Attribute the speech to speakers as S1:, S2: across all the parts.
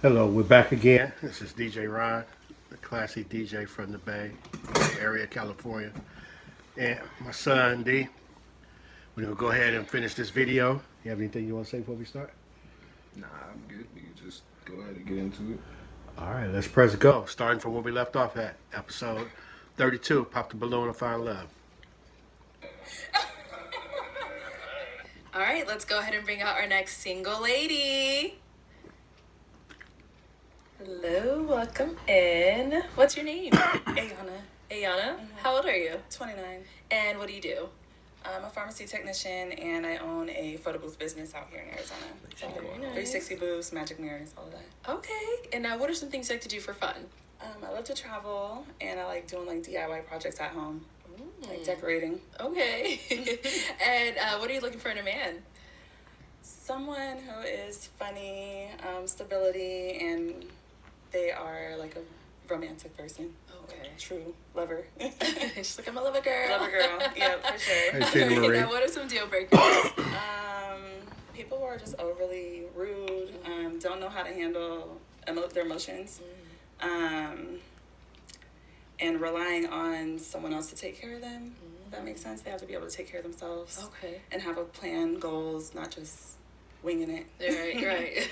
S1: Hello, we're back again. This is DJ Ron, the classy DJ from the Bay Area, California. And my son, D. We're going to go ahead and finish this video. You have anything you want to say before we start?
S2: Nah, I'm good. We can just go ahead and get into it.
S1: All right, let's press go. Starting from where we left off at, episode 32, Pop the Balloon and Find Love.
S3: All right, let's go ahead and bring out our next single lady. Hello, welcome in. What's your name?
S4: Ayana,
S3: Ayana. How old are you?
S4: 29.
S3: And what do you do?
S4: I'm a pharmacy technician and I own a photo booth business out here in Arizona. So
S3: Very nice.
S4: 360 booths, magic mirrors, all of that.
S3: Okay. And now what are some things you like to do for fun?
S4: I love to travel and I like doing like DIY projects at home, like decorating.
S3: Okay. And what are you looking for in a man?
S4: Someone who is funny, stability, and they are like a romantic person.
S3: Okay.
S4: True lover.
S3: She's like, I'm a lover girl.
S4: Lover girl. Yeah, for sure.
S1: Hey, Tina Marie.
S3: Now, what are some deal breakers?
S4: People who are just overly rude, don't know how to handle their emotions, and relying on someone else to take care of them. If that makes sense. They have to be able to take care of themselves.
S3: Okay.
S4: And have a plan, goals, not just winging it.
S3: Right.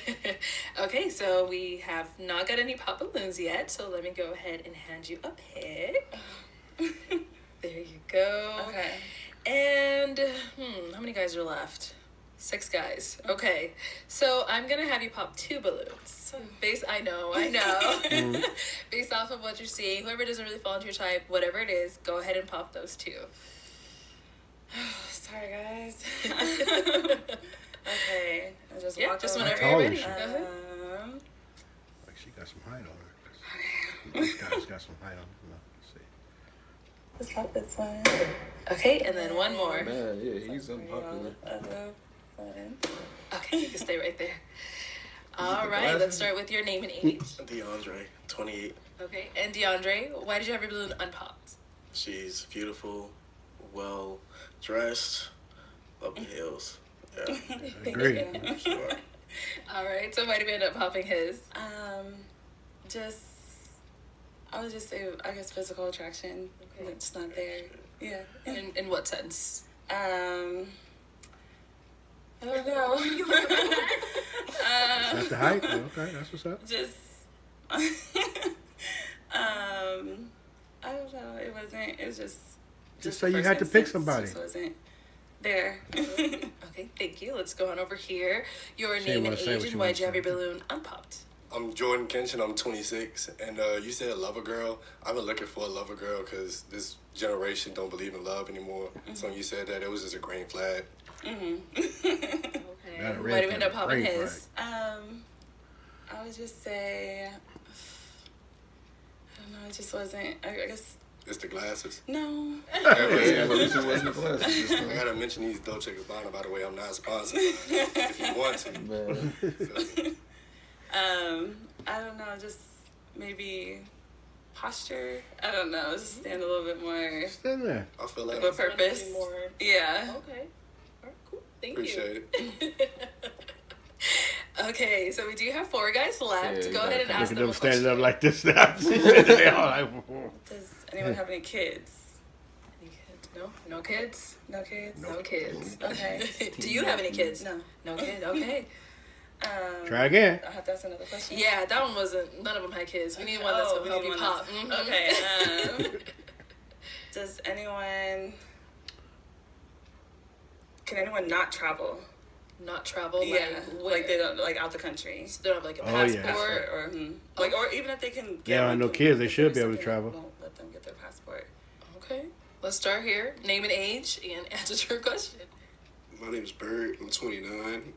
S3: Okay, so we have not got any pop balloons yet, so let me go ahead and hand you a pick. There you go.
S4: Okay.
S3: And, how many guys are left? 6 guys. Okay, so I'm gonna have you pop 2 balloons. I know. Based off of what you're seeing, whoever doesn't really fall into your type, whatever it is, go ahead and pop those 2.
S4: Sorry, guys. Okay. I just walk
S3: just
S4: over.
S3: whenever
S1: How
S3: you're
S1: tall
S3: ready.
S1: is she? Like she got some height on her. This guy's got some height on her. Let's see.
S4: Just pop this one.
S3: Okay, and then one more.
S2: Man, yeah, he's unpopular.
S3: Okay, you can stay right there. All right, let's start with your name and age.
S5: DeAndre, 28.
S3: Okay, and DeAndre, why did you have your balloon unpopped?
S5: She's beautiful, well dressed, love the hills. Yeah,
S1: Great.
S5: sure.
S3: All right, so why did we end up popping his?
S4: Just, I would just say, I guess physical attraction.
S3: Okay.
S4: It's not there. Yeah.
S3: In what sense?
S4: I don't know.
S1: Is that the height? Oh, okay, that's what's up.
S4: Just, I don't know. It was just.
S1: Just say
S4: the
S1: you
S4: first
S1: had to pick
S4: instance
S1: somebody.
S4: just wasn't there.
S3: Okay, thank you. Let's go on over here. Your
S1: She
S3: name
S1: didn't
S3: and
S1: wanna say what
S3: age,
S1: she
S3: and why'd
S1: wanted
S3: you have
S1: to
S3: your balloon unpopped?
S5: I'm Jordan Kenshin, I'm 26, and you said lover girl. I've been looking for a lover girl because this generation don't believe in love anymore. So when you said that, it was just a green flag.
S3: Okay.
S1: Not a red
S3: Why did we end
S1: flag,
S3: up popping
S1: green
S3: his?
S4: I would just say, I don't know, it just wasn't, I guess,
S5: It's the glasses.
S4: no.
S2: Yeah, but at least it wasn't the glasses.
S5: I gotta mention these Dolce & Gabbana, by the way. I'm not sponsored. If you want to.
S2: Man.
S4: I don't know, just maybe posture. I don't know, just stand a little bit more
S1: Stand there.
S5: I feel like
S4: with purpose.
S3: More.
S4: Yeah.
S3: Okay. All right, cool. Thank
S5: appreciate
S3: you.
S5: it.
S3: Okay, so we do have 4 guys left.
S2: Yeah, you
S3: Go ahead and
S2: gotta
S3: ask
S1: Look at
S3: them
S1: them
S3: a
S1: standing
S3: question.
S1: up like this now. They all like,
S4: Does anyone have any kids?
S3: Any kids? No? No kids?
S4: No kids?
S3: No kids.
S4: Okay.
S3: Do you have any kids?
S4: No.
S3: No kid? Okay.
S1: Try again.
S4: I have to ask another question.
S3: Yeah, that one wasn't, none of them had kids. We need one that's going to help
S4: we
S3: you
S4: need
S3: pop.
S4: one
S3: Mhm.
S4: Okay. Does can anyone not travel?
S3: Not travel,
S4: Like they don't, like out the country.
S3: they don't have like a
S1: Oh, yeah.
S3: passport.
S4: Or even if they can get
S1: They don't have
S4: one,
S1: no
S4: can-
S1: kids, they should be
S4: some
S1: able to
S4: people
S1: travel.
S4: Won't let them get their passport.
S3: Okay, let's start here. Name and age and answer your question.
S6: My name is Bird. I'm 29.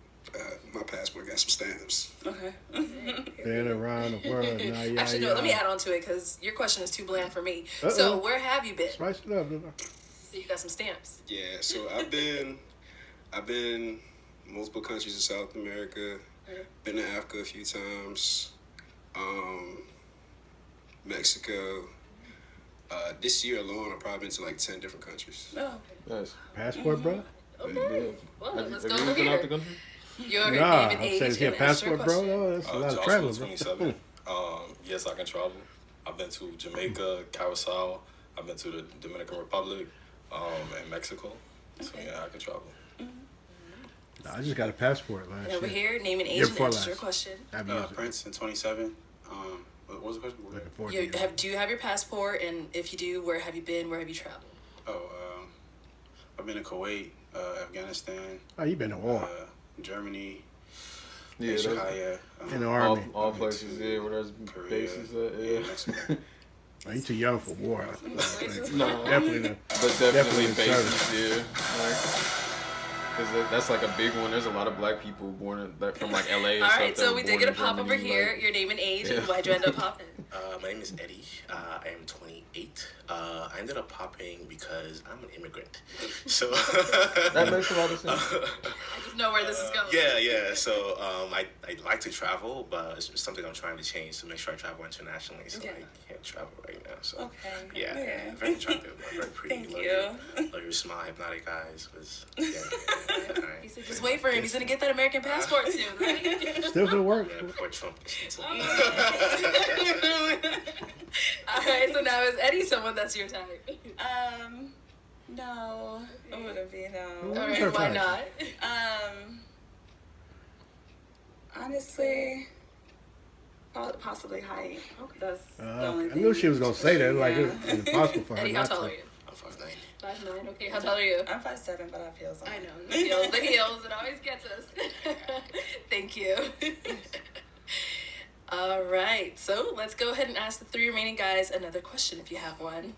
S6: My passport got some stamps.
S4: Okay.
S1: Been around the world. Now, yeah,
S3: Actually, no, let me add on to it because your question is too bland for me.
S1: Uh-oh.
S3: So, where have you been?
S1: Spice it up.
S3: So you got some stamps.
S6: Yeah, so I've been multiple countries in South America. Been to Africa a few times. Mexico. This year alone, I've probably been to like 10 different countries.
S4: Oh.
S2: Nice.
S1: Passport, bro?
S3: Okay. Well,
S2: Have
S3: let's
S2: you
S3: go
S2: ever
S3: over
S2: been out the
S3: here.
S2: country?
S3: Your
S1: Nah,
S3: name and
S1: I'm
S3: age
S1: saying, is he a
S3: and ask your
S1: passport, bro?
S3: question.
S1: Oh, that's a lot of
S7: Joshua,
S1: traveling, bro.
S7: 27. Yes, I can travel. I've been to Jamaica, Curacao. I've been to the Dominican Republic, and Mexico. So yeah, I can travel.
S1: Nah, I just got a passport last
S3: And over
S1: year.
S3: here, name and age
S1: Year
S3: and
S1: before
S3: ask
S1: last.
S3: your question.
S1: I've used it.
S6: Prince and 27. What was the question?
S1: Looking forward to it.
S3: Do you have your passport? And if you do, where have you been? Where have you traveled?
S6: I've been to Kuwait, Afghanistan,
S1: Oh, you been to war.
S6: Germany,
S2: Yeah, that's
S6: Kaya,
S1: In the army.
S2: all places there where there's
S6: Korea,
S2: bases at. Yeah.
S6: Mexico.
S1: Oh, you too young for war.
S2: No,
S1: Definitely not.
S2: but definitely
S1: in
S2: bases.
S1: service.
S2: Yeah, because that's like a big one. There's a lot of black people born from like LA. And
S3: All
S2: stuff
S3: right,
S2: that
S3: so
S2: were
S3: we did
S2: born
S3: get a
S2: in
S3: pop over
S2: Germany,
S3: here.
S2: like-
S3: Your name and age,
S2: Yeah.
S3: and why'd you end up popping?
S8: My name is Eddie. I am 28. I ended up popping because I'm an immigrant. So
S2: That makes a lot of sense.
S3: I just know where this is going.
S8: yeah. So I like to travel, but it's something I'm trying to change to make sure I travel internationally. So
S3: Yeah.
S8: I can't travel right now. So
S4: Okay.
S8: yeah, very attractive, very pretty.
S4: Thank
S8: love
S4: you.
S8: Love your smile, hypnotic eyes. Was yeah. All
S3: He
S8: right.
S3: said, just wait for him. He's gonna get that American passport soon, right?
S1: Still gonna work.
S8: Yeah, before Trump gets into
S3: All right, so now is Eddie someone that's your type?
S4: No, it wouldn't be no.
S1: Well,
S3: All
S1: Who's your
S3: right, why
S1: type?
S3: not?
S4: Honestly, possibly height. That's the only
S1: I
S4: thing.
S1: knew she was gonna say that. Like,
S4: Yeah.
S1: it's impossible for her
S3: Eddie, how
S1: not
S3: tall
S1: to.
S3: are you?
S8: I'm 5'9".
S3: 5'9". Okay, how tall are you?
S4: I'm 5'7", but I have heels on.
S3: I know the heels. The heels. It always gets us. Thank you. All right, so let's go ahead and ask the 3 remaining guys another question if you have one.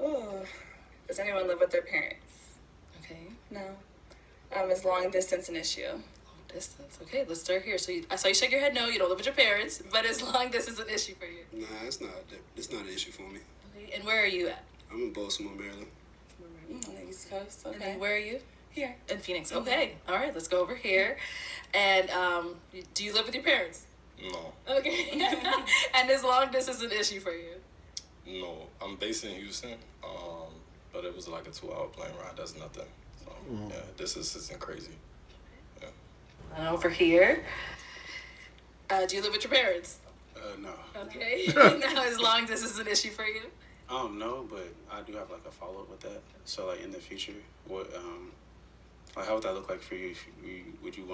S4: Ooh. Does anyone live with their parents?
S3: Okay.
S4: No. Is long distance an issue?
S3: Long distance. Okay, let's start here. So I saw you shake your head. No, you don't live with your parents, but is long distance an issue for you?
S6: Nah, it's not an issue for me.
S3: Okay. And where are you at?
S6: I'm in Baltimore, Maryland.
S4: On the East Coast.
S3: And
S4: Okay.
S3: then where are you?
S4: Here.
S3: In Phoenix. Okay. All right, let's go over here. And do you live with your parents?
S7: No,
S3: Okay. And is long distance an issue for you?
S7: no. I'm based in Houston, but it was like a 2-hour plane ride. That's nothing. So yeah, this isn't crazy.
S3: Over here. Do you live with your parents?
S6: No.
S3: Okay. Now is long distance an issue for you?
S6: No, but I do have like a follow up with that. So like in the future, what like how would that look like for you? If would you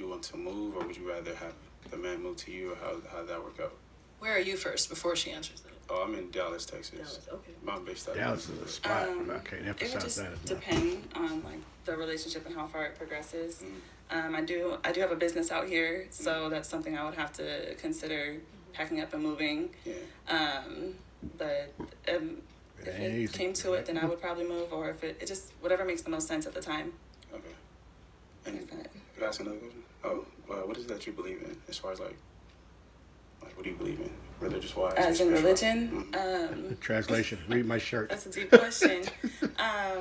S6: want to move, or would you rather have the man move to you, or how did that work out?
S3: Where are you first before she answers that?
S6: Oh, I'm in Dallas, Texas.
S3: Dallas, okay.
S6: I'm based out
S1: Dallas is a spot. I can't
S4: It would
S1: emphasize
S4: just
S1: that enough.
S4: depend on like the relationship and how far it progresses. I do have a business out here, so that's something I would have to consider packing up and moving.
S6: Yeah.
S4: But if
S1: ain't
S4: it
S1: easy.
S4: came to it, then I would probably move, or if it just whatever makes the most sense at the time.
S6: Okay. And
S4: If that-
S6: can I ask another question? Oh, what is it that you believe in as far as like what do you believe in religious wise?
S4: As in
S6: spiritual-wise?
S4: religion,
S1: Translation. Read my shirt.
S4: that's a deep question. I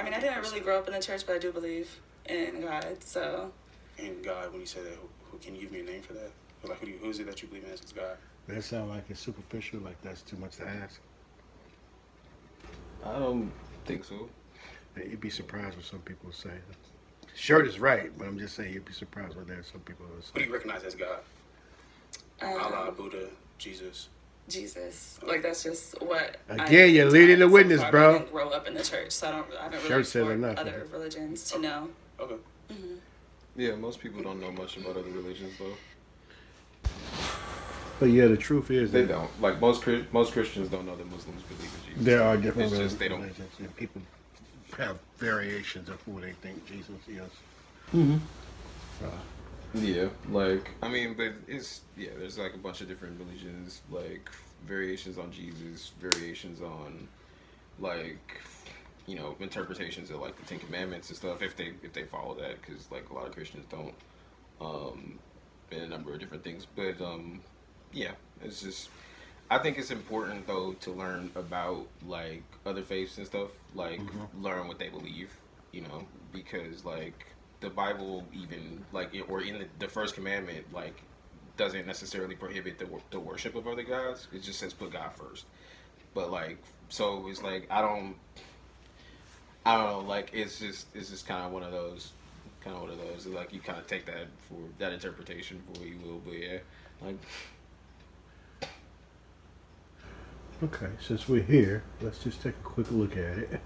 S4: mean, I didn't really grow up in the church, but I do believe in God. So
S6: And God, when you say that, who can you give me a name for that? Or like who is it that you believe in as God?
S1: That sound like it's superficial. Like that's too much to ask.
S2: I don't think so.
S1: Hey, you'd be surprised what some people say. Shirt is right, but I'm just saying you'd be surprised what there are some people who
S6: Who do
S1: say.
S6: you recognize as God? Allah, Buddha, Jesus.
S4: Jesus, like that's just what.
S1: Again, you're leading the witness,
S4: I
S1: bro.
S4: didn't grow up in the church, so I haven't really
S1: Church said
S4: explored
S1: enough,
S4: other
S1: man.
S4: religions to know.
S6: Okay.
S2: Yeah, most people don't know much about other religions though.
S1: But yeah, the truth is
S2: They
S1: that
S2: don't. Like most Christians don't know that Muslims believe in Jesus.
S1: there are different
S2: It's just they don't.
S1: religions, and people have variations of who they think Jesus is.
S2: Yeah, like I mean, but there's like a bunch of different religions, like variations on Jesus, variations on like interpretations of like the Ten Commandments and stuff. If they follow that, because like a lot of Christians don't, and a number of different things. But yeah, it's just I think it's important though to learn about like other faiths and stuff, like learn what they believe, because like the Bible even like or in the first commandment like doesn't necessarily prohibit the worship of other gods. It just says put God first. But like so it's like I I don't know, like it's just kind of one of those, like you kind of take that for that interpretation for what you will, but yeah, like.
S1: Okay, since we're here, let's just take a quick look at it.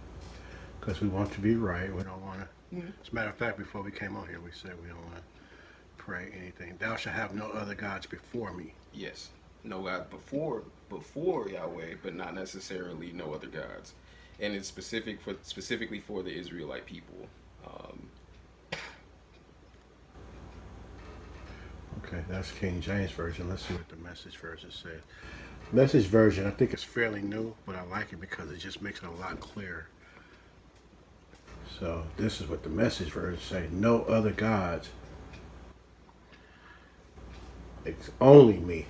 S1: Because we want to be right. We don't want to. As a matter of fact, before we came on here, we said we don't want to pray anything. Thou shalt have no other gods before me.
S2: Yes. No God before Yahweh, but not necessarily no other gods. And it's specifically for the Israelite people.
S1: Okay, that's King James Version. Let's see what the Message Version says. Message Version, I think it's fairly new, but I like it because it just makes it a lot clearer. So this is what the Message Version say. No other gods. It's only me.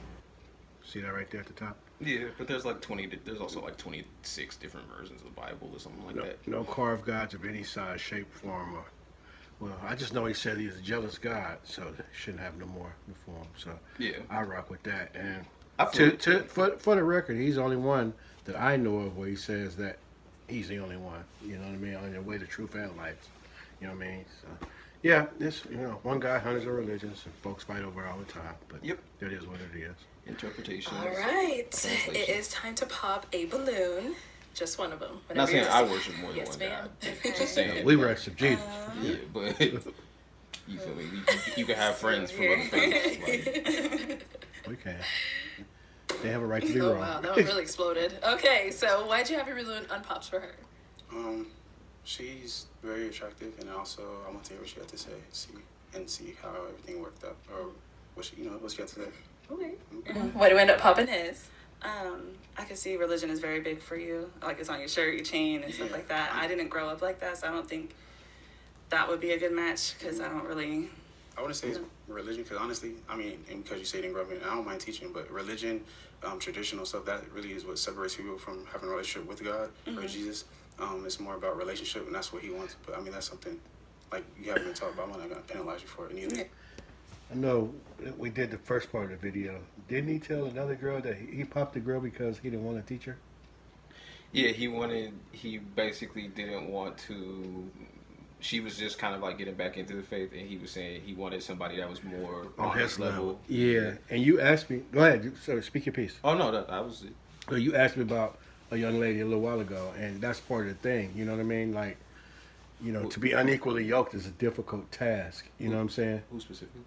S1: See that right there at the top?
S2: Yeah, but there's also like 26 different versions of the Bible or something like that.
S1: No carved gods of any size, shape, form, or well, I just know he said he's a jealous God, so he shouldn't have no more before him. So
S2: yeah,
S1: I rock with that. And for the record, he's the only one that I know of where he says that he's the only one. You know what I mean? On the way to truth and life. You know what I mean? So yeah, this one guy, hundreds of religions, and folks fight over it all the time. But
S2: yep,
S1: that is what it is.
S2: Interpretation.
S3: All right, it is time to pop a balloon. Just one of them.
S2: Not saying I worship more than
S3: yes,
S2: one
S3: ma'am.
S2: God. Just saying.
S1: We worship Jesus.
S2: Yeah, but you feel me? You can have friends from other faiths. Like.
S1: We can. They have a right to be
S3: Oh
S1: wrong.
S3: wow, that one really exploded. Okay, so why'd you have your balloon unpopped for her?
S6: She's very attractive, and also I want to hear what she had to say, see how everything worked out, or what she had to say.
S3: Okay. Why do you end up popping his?
S4: I can see religion is very big for you. Like it's on your shirt, your chain, and stuff like that. I didn't grow up like that, so I don't think that would be a good match because I don't really.
S6: I wouldn't say it's religion because honestly, I mean, and because you say you didn't grow up in it, I don't mind teaching, but religion, traditional stuff, that really is what separates people from having a relationship with God or Jesus. It's more about relationship, and that's what he wants. But I mean, that's something like you haven't been taught about. I'm not gonna penalize you for it either.
S1: I know we did the first part of the video. Didn't he tell another girl that he popped the girl because he didn't want to teach her?
S2: Yeah, he basically didn't want to. She was just kind of like getting back into the faith, and he was saying he wanted somebody that was more on his level.
S1: Yeah, and you asked me. Go ahead, so speak your piece.
S2: Oh no, that was it.
S1: So you asked me about a young lady a little while ago, and that's part of the thing. You know what I mean? Like, to be unequally yoked is a difficult task. You know what I'm saying?
S2: Who specifically?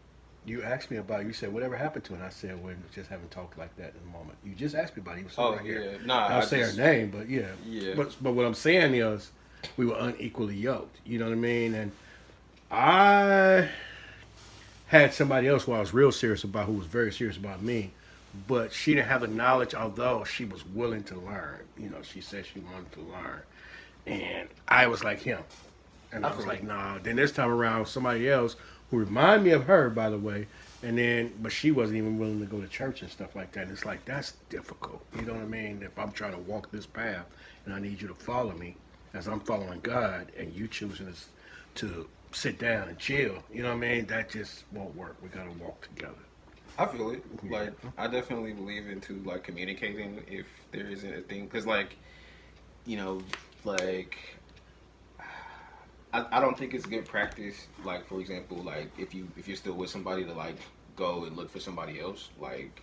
S1: You asked me about it. You said, whatever happened to her? And I said, we just haven't talked like that in the moment. You just asked me about it. You was right here.
S2: Nah,
S1: I'll say her name, but yeah.
S2: Yeah.
S1: But what I'm saying is, we were unequally yoked. You know what I mean? And I had somebody else who I was real serious about, who was very serious about me, but she didn't have the knowledge, although she was willing to learn. She said she wanted to learn. And I was like him. And I was like, nah. Then this time around, somebody else who reminded me of her, by the way, but she wasn't even willing to go to church and stuff like that. And it's like, that's difficult. You know what I mean? If I'm trying to walk this path and I need you to follow me as I'm following God, and you choosing to sit down and chill, you know what I mean? That just won't work. We got to walk together.
S2: I feel it. Like, I definitely believe into, like, communicating if there isn't a thing. Because, like, I don't think it's good practice, like, for example, like, if you're still with somebody to, like, go and look for somebody else. Like,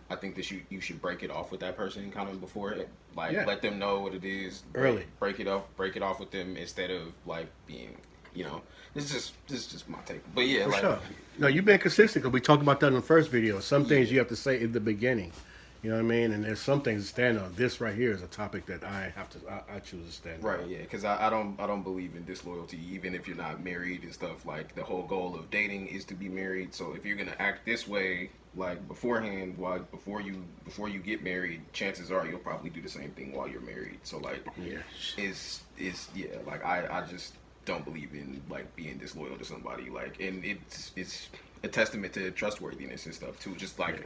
S2: I think that you should break it off with that person kind of before it. Like, let them know what it is.
S1: Early.
S2: Break it off with them instead of, like, being, this is just my take. But, yeah,
S1: For
S2: like.
S1: sure. No, you've been consistent because we talked about that in the first video. Some things you have to say in the beginning. You know what I mean? And there's some things to stand on. This right here is a topic that I choose to stand on.
S2: Right, yeah, because I don't believe in disloyalty, even if you're not married and stuff. Like, the whole goal of dating is to be married. So if you're gonna act this way, like, beforehand, before you get married, chances are you'll probably do the same thing while you're married. So, like, like, I just don't believe in, like, being disloyal to somebody. Like, and it's a testament to trustworthiness and stuff too. Just like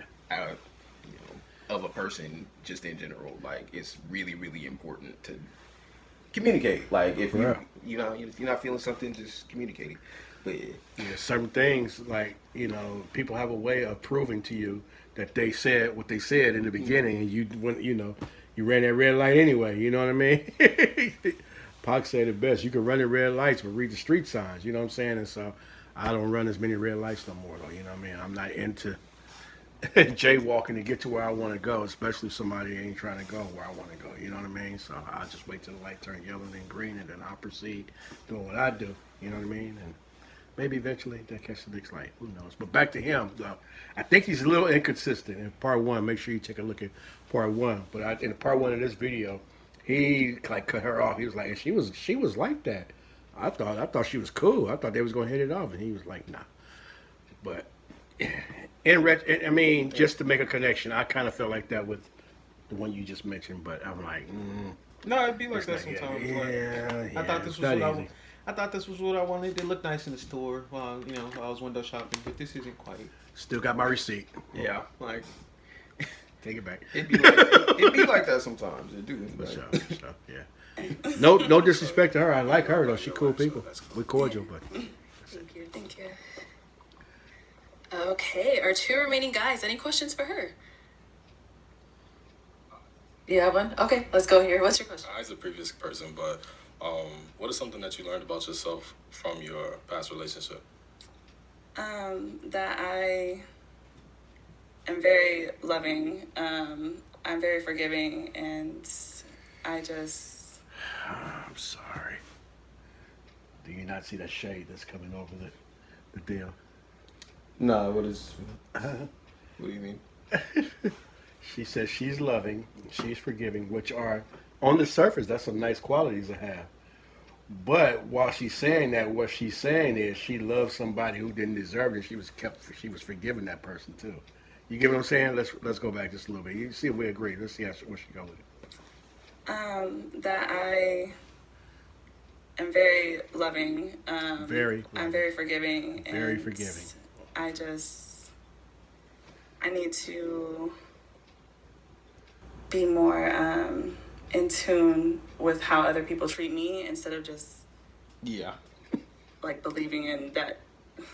S2: of a person, just in general. Like, it's really, really important to communicate. Like, if if you're not feeling something, just communicate it. But
S1: certain things, like, people have a way of proving to you that they said what they said in the beginning, and you ran that red light anyway. You know what I mean? Pac said it best. You can run the red lights, but read the street signs. You know what I'm saying? And so I don't run as many red lights no more, though. You know what I mean? I'm not into jaywalking to get to where I want to go, especially if somebody ain't trying to go where I want to go. You know what I mean? So I'll just wait till the light turns yellow and then green, and then I'll proceed doing what I do. You know what I mean? And maybe eventually they'll catch the next light. Who knows? But back to him, though. I think he's a little inconsistent in part one. Make sure you take a look at part one. But in part one of this video, he like cut her off. He was like, and she was like that. I thought she was cool. I thought they was gonna hit it off, and he was like, nah. But I mean, just to make a connection, I kind of felt like that with the one you just mentioned. But I'm like,
S2: No, it'd be like that sometimes.
S1: yeah.
S9: I thought this was
S1: not
S9: what
S1: easy.
S9: I thought this was what I wanted. It looked nice in the store while I was window shopping, but this isn't quite.
S1: Still got my receipt.
S2: Yeah, like
S1: Take it back.
S2: it'd be like that sometimes. It do.
S1: For
S2: Like,
S1: sure, for sure, yeah. No disrespect to her. I like her though. She cool people. We cordial, but
S3: Thank you. Thank you. Okay, our two remaining guys. Any questions for her? You have one? Okay, let's go here. What's your question?
S7: I was a previous person, but what is something that you learned about yourself from your past relationship?
S4: That I am very loving. I'm very forgiving, and I just.
S1: I'm sorry. Do you not see that shade that's coming over the deal?
S2: nah, what do you mean?
S1: She says she's loving, she's forgiving, which are on the surface that's some nice qualities to have. But while she's saying that, what she's saying is she loves somebody who didn't deserve it. She was forgiving that person too. You get what I'm saying? Let's go back just a little bit. You see if we agree. Let's see where she goes with it.
S4: That I am very loving.
S1: Very
S4: I'm very forgiving.
S1: Very
S4: and
S1: forgiving.
S4: I need to be more in tune with how other people treat me instead of just
S2: Yeah,
S4: like believing in that.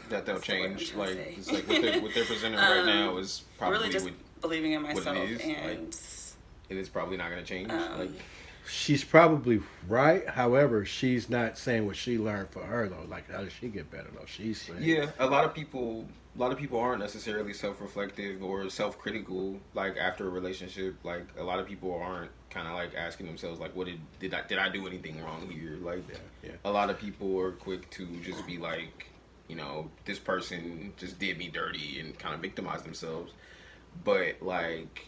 S2: that they'll
S4: That's the word I'm
S2: change.
S4: trying to
S2: Like
S4: say.
S2: it's like what they're presenting right now is probably
S4: Really just believing in
S2: what
S4: myself
S2: it is.
S4: and.
S2: It is probably not gonna change. Like
S1: She's probably right. However, she's not saying what she learned for her though. Like, how does she get better though? She's saying,
S2: yeah, a lot of people aren't necessarily self-reflective or self-critical. Like after a relationship, like a lot of people aren't kind of like asking themselves like, what did I do anything wrong here? Like,
S1: yeah.
S2: a lot of people are quick to just be like, this person just did me dirty and kind of victimize themselves. But like,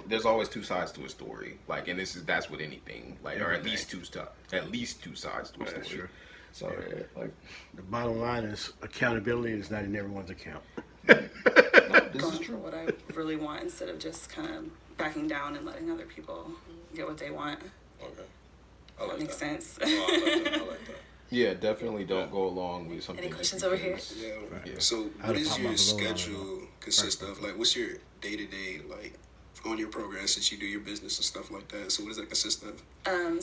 S2: there's always two sides to a story. Like, and that's with anything. Like, or at least two sides to a story.
S1: That's true.
S2: So like,
S1: The bottom line is accountability is not in everyone's account.
S2: this is
S4: going
S2: true.
S4: for what I really want instead of just kind of backing down and letting other people get what they want.
S7: Okay, I
S4: That
S7: like
S4: makes
S7: that.
S4: sense.
S7: Oh, I like that.
S2: Yeah, definitely don't go along with something.
S3: Any
S2: just
S3: questions over here?
S2: because-
S5: Yeah.
S2: Yeah.
S5: So,
S1: I'd
S5: what
S1: have
S5: is
S1: popped
S5: your
S1: my balloon on it,
S5: schedule consist of? Like, what's your day to day like on your program since you do your business and stuff like that? So, what does that consist of?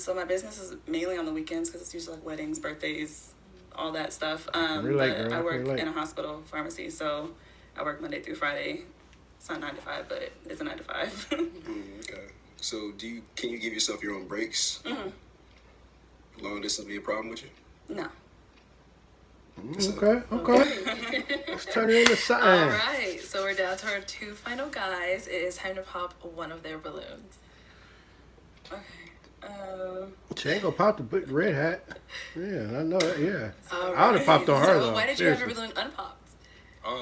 S4: So my business is mainly on the weekends because it's usually like weddings, birthdays, all that stuff.
S1: Relate,
S4: but
S1: girl,
S4: I work
S1: relate.
S4: in a hospital pharmacy, so I work Monday through Friday. It's not 9 to 5, but it's a 9 to 5.
S5: Okay. So, can you give yourself your own breaks? Long distance be a problem with you?
S4: No.
S1: Okay. Let's turn it into something.
S3: All right, so we're down to our two final guys. It is time to pop one of their balloons.
S4: Okay.
S1: She ain't gonna pop the big red hat. Yeah, I know that. Yeah.
S3: All
S1: I would have popped on her
S3: so
S1: though.
S3: why did you have your
S1: Seriously.
S3: balloon unpopped?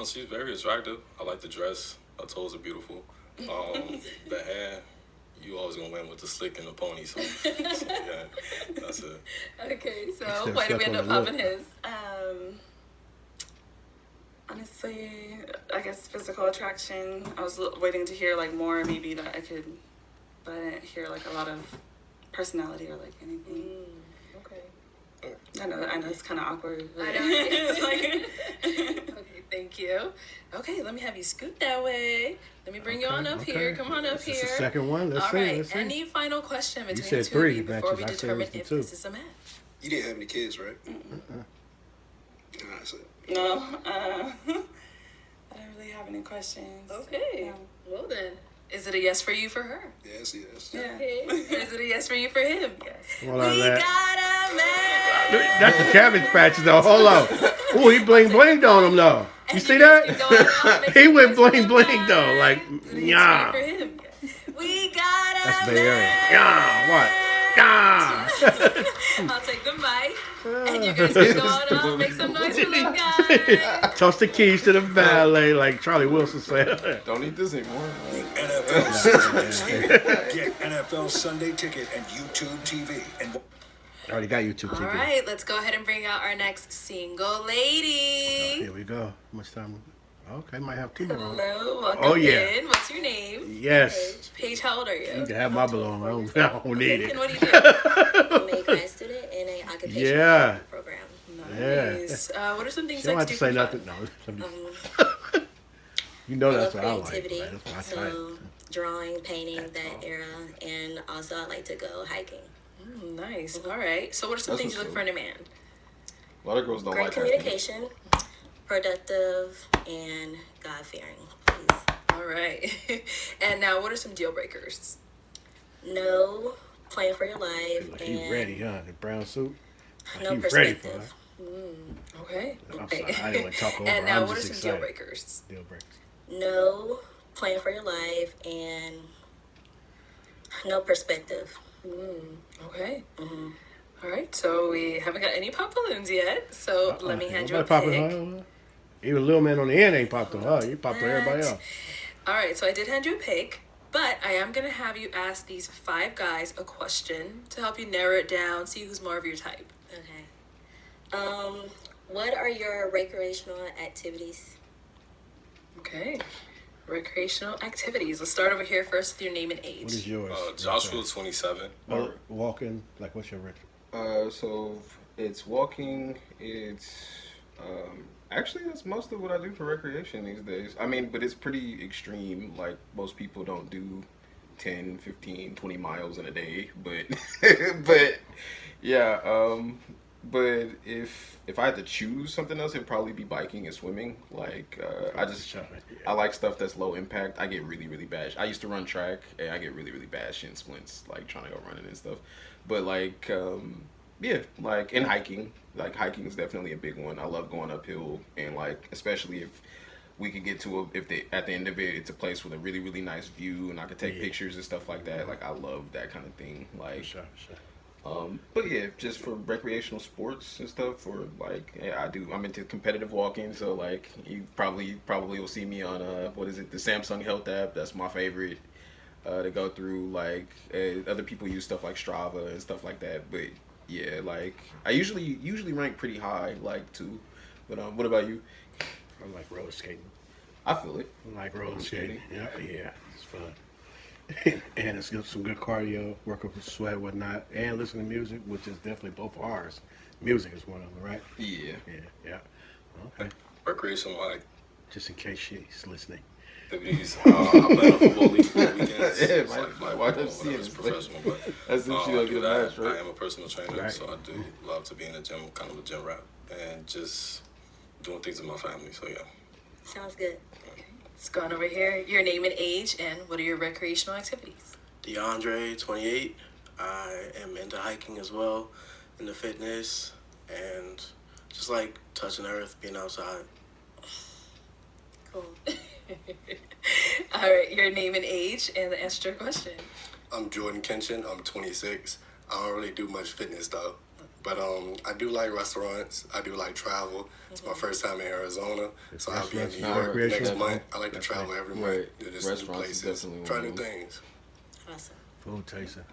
S7: She's very attractive. I like the dress. Her toes are beautiful. The hair, you always gonna win with the slick and the pony. So yeah, that's it.
S3: Okay, so
S1: still
S3: why did we
S1: stuck
S3: end up
S1: on the look.
S3: popping his?
S4: Honestly, I guess physical attraction. I was waiting to hear like more maybe that I could, but I didn't hear like a lot of personality or like anything.
S3: Okay.
S4: I know it's kind of awkward. But
S3: I know.
S4: it's like,
S3: Okay, thank you. Okay, let me have you scoot that way. Let me bring you on up here. Come on up
S1: This is
S3: here.
S1: the second one. Let's
S3: All
S1: see.
S3: right.
S1: Let's see.
S3: Any final question between
S1: said
S3: the two of
S1: three
S3: you before
S1: matches.
S3: we
S1: I said it
S3: determine
S1: was the
S3: if
S1: two.
S3: this is a match?
S5: You didn't have any kids, right? So,
S4: no, I don't really have any questions.
S3: Okay.
S4: No.
S3: Well then, Is it a yes for you for her?
S5: Yes, yes.
S4: Yeah.
S3: Okay. Is it a yes for you for him? Yes.
S1: Hold on,
S3: We
S1: that.
S3: got a man.
S1: That's the cabbage patch though. Hold on. Ooh, he bling blinged on him though. You see that? He went bling bling though. Like, yeah.
S3: For him. We got a
S1: That's Bay Area.
S3: man.
S1: Yeah. What? Yeah.
S3: I'll take the mic, and you guys can go on, make some noise for them guys.
S1: Toss the keys to the valet, like Charlie Wilson said.
S2: Don't eat this anymore.
S10: NFL season is here. Get NFL Sunday Ticket and YouTube TV. And
S1: I already got YouTube TV.
S3: All right, let's go ahead and bring out our next single lady.
S1: Here we go. How much time? Okay, might have two more.
S3: Hello, welcome
S1: Oh, yeah.
S3: in. What's your name?
S1: Yes.
S3: Paige, how old are
S1: You
S3: you?
S1: can have my balloon. I don't need
S3: And
S1: it.
S3: what do you do?
S11: I'm a grad student in an occupational
S1: Yeah.
S11: program.
S3: Nice. What are some things
S1: You don't
S3: that
S1: have
S3: you
S1: to
S3: do
S1: say
S3: for
S1: nothing.
S3: fun?
S1: No. You
S11: I
S1: know
S11: love
S1: that's what I like.
S11: creativity,
S1: Right? That's my type.
S11: so drawing, painting, that era, and also I like to go hiking.
S3: Nice. All right. So what are some
S2: That's
S3: things you
S2: what's
S3: look for in a man?
S2: A lot of girls don't
S11: Great
S2: like hiking.
S11: communication, productive, and God-fearing. Please.
S3: All right. And now, what are some deal breakers?
S11: No plan for your life,
S1: Like
S11: and
S1: he ready, huh? The brown suit. Like
S11: no
S1: he ready for
S11: perspective.
S1: it.
S3: Okay.
S1: I'm sorry. I didn't want to talk over.
S3: And now,
S1: I'm
S3: what are
S1: just
S3: some deal
S1: excited.
S3: breakers?
S1: Deal breakers.
S11: No plan for your life, and no perspective.
S3: Okay. All right. So we haven't got any pop balloons yet. So let me hand you a
S1: Nobody
S3: pick.
S1: popping, huh? Even little man on the end ain't popped on her. You popped on everybody else.
S3: All right. So I did hand you a pick, but I am gonna have you ask these 5 guys a question to help you narrow it down, see who's more of your type.
S11: Okay. What are your recreational activities?
S3: Okay. Recreational activities. Let's start over here first with your name and age.
S1: What is yours?
S7: Joshua, 27.
S1: Walking. Like, what's your record?
S2: So it's walking. It's actually that's most of what I do for recreation these days. I mean, but it's pretty extreme. Like most people don't do 10, 15, 20 miles in a day. But but yeah. But if I had to choose something else, it'd probably be biking and swimming. Like I like stuff that's low impact. I get really bad. I used to run track, and I get really bad shin splints, like trying to go running and stuff. But like yeah, like and hiking. Like hiking is definitely a big one. I love going uphill, and like especially if we could get to at the end of it, it's a place with a really nice view, and I could take pictures and stuff like that. Like I love that kind of thing. Like.
S1: Sure.
S2: But yeah, just for recreational sports and stuff, or like, yeah, I'm into competitive walking, so like, you probably will see me on, what is it, the Samsung Health app. That's my favorite, to go through. Like, other people use stuff like Strava and stuff like that, but yeah, like, I usually rank pretty high, like, too. But, what about you?
S1: I like roller skating.
S2: I feel it.
S1: I like roller skating. Yeah, it's fun. And it's good, some good cardio, work up with sweat, whatnot, and listen to music, which is definitely both ours. Music is one of them, right?
S2: Yeah.
S1: Yeah. Okay.
S7: Recreational
S1: Just in case she's listening.
S7: activities. I play on a football league for the weekends.
S2: Yeah,
S7: It's
S2: my
S7: like
S2: wife
S7: football,
S2: does see it.
S7: it's professional, but
S2: As if she
S7: I
S2: don't
S7: do
S2: get a
S7: that.
S2: match, right?
S7: I am a personal trainer,
S1: Right.
S7: so I do love to be in the gym, kind of a gym rat, and just doing things with my family. So yeah.
S11: Sounds good.
S3: Let's go on over here. Your name and age, and what are your recreational activities?
S12: DeAndre, 28. I am into hiking as well, into fitness, and just like touching earth, being outside.
S3: Cool. All right, your name and age, and the answer to your question.
S5: I'm Jordan Kenshin. I'm 26. I don't really do much fitness though, but I do like restaurants. I do like travel. It's my first time in Arizona, so I'll be in New York next month. I like to travel every month to just new
S2: Restaurants is
S5: places,
S2: definitely
S5: try
S2: one
S5: new
S2: of them.
S5: things.
S11: Awesome.
S1: Food tasting.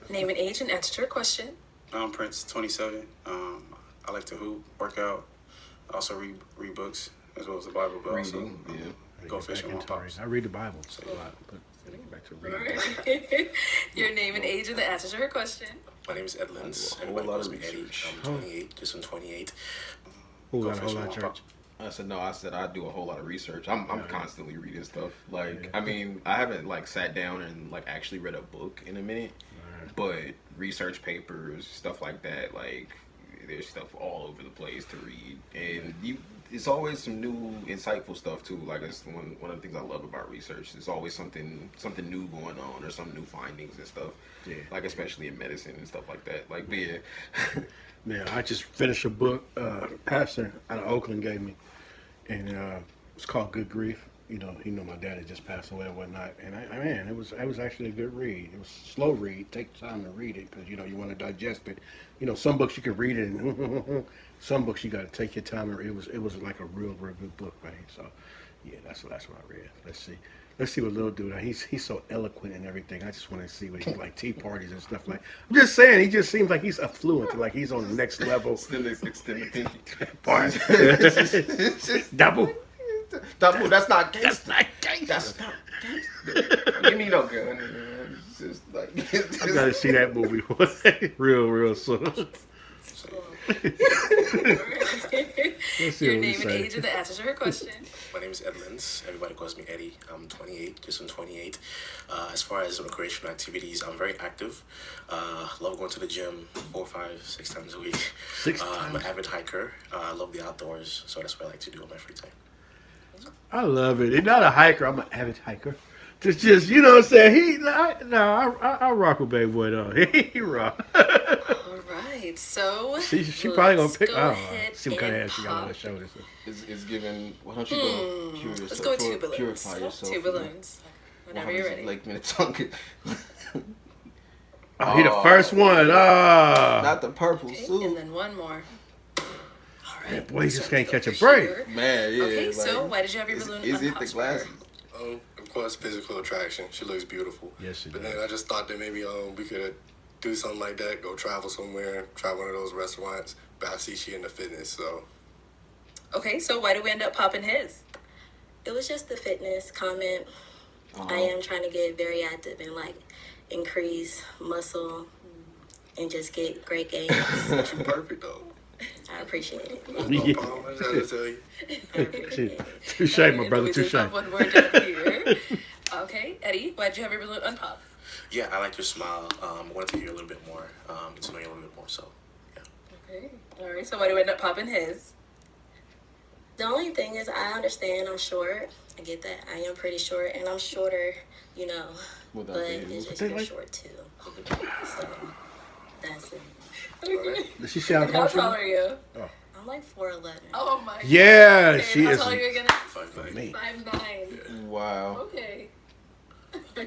S3: Name and age, and answer to your question.
S6: I'm Prince, 27. I like to hoop, work out. I also read books as well as the Bible, but also
S2: Reading, yeah.
S6: go fishing with my pops.
S1: I read the Bible a lot, but get back to reading.
S3: Your name and age, and the answer to her question.
S12: My name is Edlins.
S2: I do a whole
S12: Everybody
S2: lot
S12: calls
S2: of
S12: me Eddie.
S2: research.
S12: I'm 28. Just 28.
S1: Who
S12: Go
S1: got a whole
S12: fishing
S1: lot
S12: with
S1: of
S12: my
S1: church?
S2: I said I do a whole lot of research. I'm constantly reading stuff. Like I mean, I haven't like sat down and like actually read a book in a minute, but research papers, stuff like that. Like there's stuff all over the place to read, and you it's always some new insightful stuff too. Like it's one of the things I love about research. There's always something new going on or some new findings and stuff. Yeah. Like especially in medicine and stuff like that. Like but yeah.
S1: Yeah, I just finished a book pastor out of Oakland gave me, and it's called Good Grief. You know my dad had just passed away and whatnot, and man, it was actually a good read. It was a slow read. Take time to read it because you want to digest it. Some books you can read it, and some books you got to take your time and read. It was like a real good book, man. So yeah, that's what I read. Let's see what little dude. He's so eloquent and everything. I just want to see what he like tea parties and stuff like. I'm just saying, he just seems like he's affluent, like he's on the next level.
S2: Still extend the pinky.
S1: Double.
S2: Double. That's not gangster. That's not gangster. Give me no gun. It's just like.
S1: I gotta see that movie real soon.
S3: Your name and age and the answer to her question.
S8: My name is Edmonds. Everybody calls me Eddie. I'm 28, just on 28. As far as recreational activities, I'm very active. Love going to the gym 4, 5, 6 times a week. I'm an avid hiker. I love the outdoors, so that's what I like to do on my free time.
S1: I love it. He's not a hiker. I'm an avid hiker. Just you know what I'm saying? I rock with Baby Boy though. He rock.
S3: All right, so
S1: she probably gonna pick. See what kind of ass she got on her shoulders.
S2: It's given. Why don't you go curious?
S3: Let's go 2 balloons.
S2: Purify yourself.
S3: 2 balloons. Whenever you're ready.
S2: Like Minnetonka.
S1: He the first one.
S2: Not the purple suit.
S3: And then one more.
S1: Man, boy, you just can't catch a break.
S2: Man, yeah.
S3: Okay, so why did you have your balloon
S2: Is it the glasses?
S5: Of course, physical attraction. She looks beautiful.
S1: Yes, she does.
S5: But then I just thought that maybe we could do something like that, go travel somewhere, try one of those restaurants. But I see she into fitness, so.
S3: Okay, so why did we end up popping his?
S11: It was just the fitness comment. I am trying to get very active and like increase muscle and just get great gains.
S5: You're perfect though.
S11: I appreciate it.
S5: No problem. I just had to tell you.
S11: I appreciate it.
S1: Touche, my brother. Touche.
S3: One more down here. Okay, Eddie, why did you have your balloon unpop?
S8: Yeah, I like your smile. I wanted to hear a little bit more, get to know you a little bit more, so, yeah.
S3: Okay, all right, so why do we end up popping his?
S11: The only thing is I understand I'm short. I get that. I am pretty short, and I'm shorter, but it's just you're short too. So that's it.
S1: Does she sound
S3: How tall are you?
S1: Oh.
S11: I'm like 4'11".
S3: Oh my.
S1: Yeah,
S3: okay,
S1: she
S3: how
S1: is.
S3: How tall are you again?
S8: 5'9".
S3: 5'9".
S2: Wow.
S3: Okay.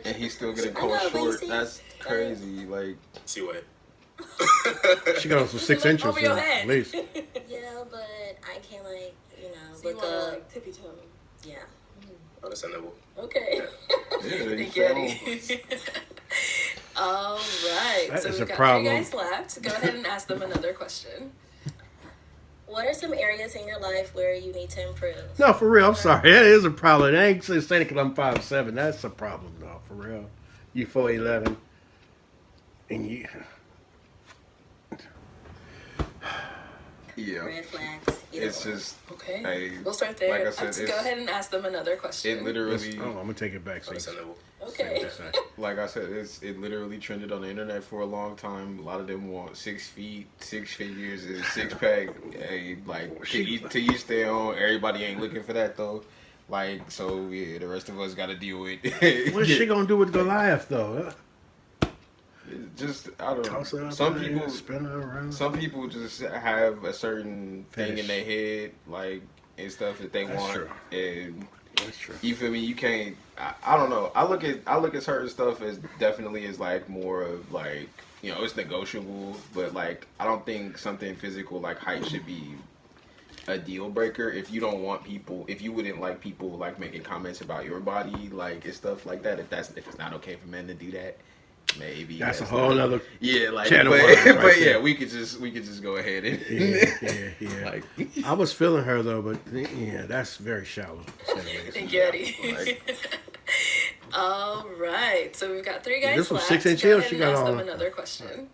S2: And he's still getting called short. That's crazy. Like,
S8: see what?
S1: She got on some 6 inches
S3: over your
S1: at
S3: head.
S1: least.
S11: Yeah, but I can't
S3: so
S11: look up.
S3: Like tippy toe.
S11: Yeah.
S8: Understandable.
S3: Okay.
S2: yeah,
S3: Thank you, Eddie. All right.
S1: That
S3: so
S1: is
S3: we've
S1: a
S3: got
S1: problem.
S3: 3 guys left. Go ahead and ask them another question.
S11: What are some areas in your life where you need to improve?
S1: No, for real. I'm sorry. That is a problem. I ain't saying it because I'm 5'7". That's a problem, though. For real. You 4'11", and you.
S11: Yeah. Red flags.
S2: It's just
S3: okay. We'll start there.
S2: Like I said,
S3: Let's go ahead and ask them another question.
S2: It literally.
S1: I'm gonna take it back.
S3: Okay.
S2: Like I said, it literally trended on the internet for a long time. A lot of them want 6 feet, 6 figures, and 6-pack. Hey, like to each their own. Everybody ain't looking for that though. Like so, yeah, the rest of us got to deal with.
S1: What's she gonna do with Goliath though?
S2: Just I don't know. Some people just have a certain thing in their head, like and stuff that they want.
S1: True.
S2: And
S1: that's true.
S2: You feel me? You can't. I don't know. I look at certain stuff as definitely as like more of like it's negotiable, but like I don't think something physical like height should be a deal breaker if you don't want people. If you wouldn't like people like making comments about your body, like and stuff like that. If it's not okay for men to do that. Maybe
S1: that's a whole other
S2: like
S1: channel.
S2: But yeah, we could just go ahead and
S1: yeah. Like, I was feeling her though, but yeah, that's very shallow.
S3: Thank you, Eddie. All right, so we've got 3 guys
S1: this was
S3: left.
S1: 6-inch
S3: Go
S1: heel.
S3: ahead
S1: She
S3: and
S1: got
S3: ask
S1: on.
S3: them another question.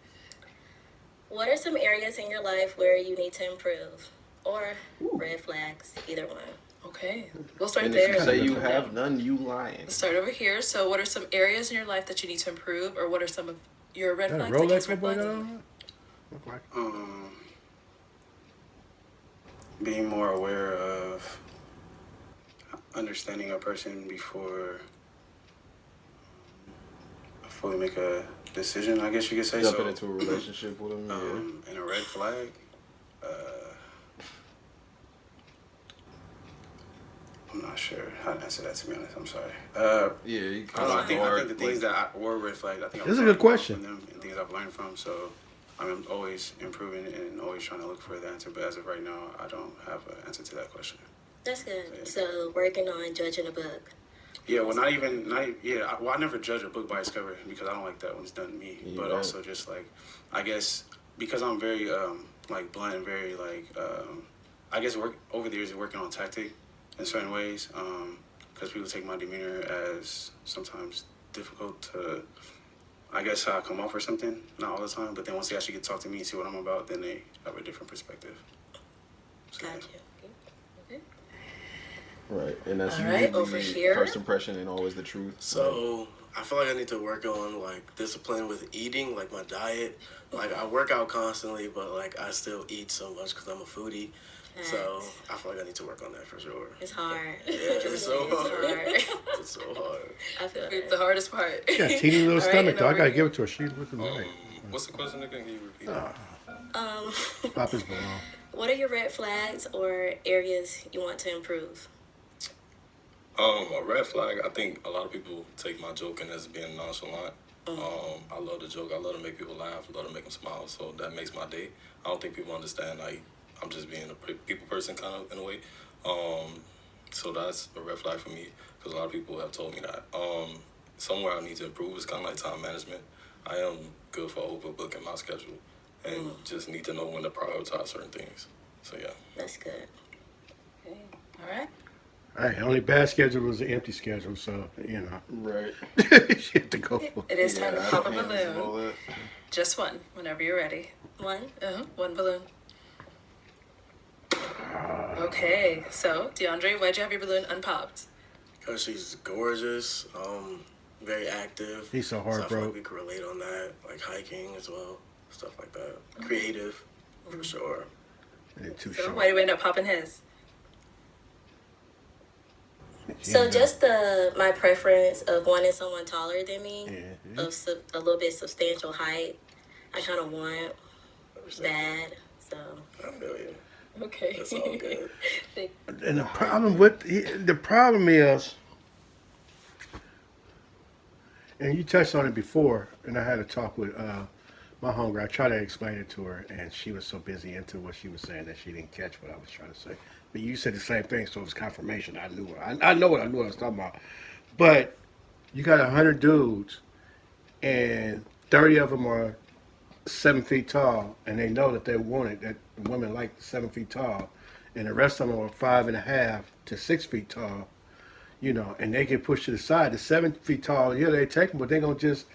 S11: What are some areas in your life where you need to improve, or red flags? Either one.
S3: Okay, we'll start
S2: and
S3: there.
S2: If you say you have none, you lying.
S3: Let's start over here. So, what are some areas in your life that you need to improve, or what are some of your red flags?
S1: Rolex red flags?
S6: being more aware of understanding a person before we make a decision, I guess you could say.
S2: Jumping into a relationship with them,
S6: and a red flag. I'm not sure how to answer that, to be honest. I'm sorry. I think the things that were red flags, I think
S1: this is a good question.
S6: From them and things I've learned from. So I'm always improving and always trying to look for the answer. But as of right now, I don't have an answer to that question.
S11: That's good. So working on judging a book.
S6: Yeah, well, I never judge a book by its cover because I don't like that when it's done to me. Yeah. But also just like, I guess because I'm very like blunt and very like, I guess over the years of working on tactic in certain ways, because people take my demeanor as sometimes difficult to, I guess, how I come off or something. Not all the time, but then once they actually get to talk to me and see what I'm about, then they have a different perspective. So,
S11: gotcha.
S2: Right, and that's
S11: over here.
S2: First impression and always the truth.
S12: So I feel like I need to work on like discipline with eating, like my diet. Like I work out constantly, but like I still eat so much because I'm a foodie. Nice. So I feel like I need to work on that for sure.
S11: It's hard.
S12: Yeah, it's so hard. It's so hard.
S11: I feel
S3: it's the hardest part.
S1: Yeah, teeny little stomach though. I gotta give it to her. She's looking right.
S7: What's the question again? Can you repeat it?
S1: Papa's Ballon.
S11: What are your red flags or areas you want to improve?
S7: A red flag, I think a lot of people take my joking as being nonchalant. I love to joke. I love to make people laugh. I love to make them smile. So that makes my day. I don't think people understand I'm just being a people person kind of in a way. So that's a red flag for me because a lot of people have told me that. Somewhere I need to improve is kind of like time management. I am good for open book in my schedule and just need to know when to prioritize certain things. So yeah.
S11: That's good.
S3: Okay. All right.
S1: All right, only bad schedule was an empty schedule, so, you know.
S2: Right.
S1: She had to go for it.
S3: It is time to pop a balloon. Just one, whenever you're ready.
S11: One?
S3: One balloon. Okay, so, DeAndre, why'd you have your balloon unpopped?
S12: Because she's gorgeous, very active.
S1: He's so hard,
S12: I feel
S1: bro.
S12: like we can relate on that, like hiking as well, stuff like that. Creative, for sure.
S1: Too
S3: So,
S1: short.
S3: why did we end up popping his?
S11: So just my preference of wanting someone taller than me, of a little bit substantial height, I kind of want bad. So.
S12: I feel you.
S3: Okay.
S12: That's all good.
S1: And the problem is, and you touched on it before, and I had a talk with my homegirl. I tried to explain it to her, and she was so busy into what she was saying that she didn't catch what I was trying to say. But you said the same thing, so it was confirmation. I knew it. I know what I was talking about. But you got 100 dudes, and 30 of them are 7 feet tall, and they know that they want it, that women like 7 feet tall, and the rest of them are 5.5 to 6 feet tall, you know, and they get pushed to the side. The 7 feet tall, yeah, they take them, but they're going to just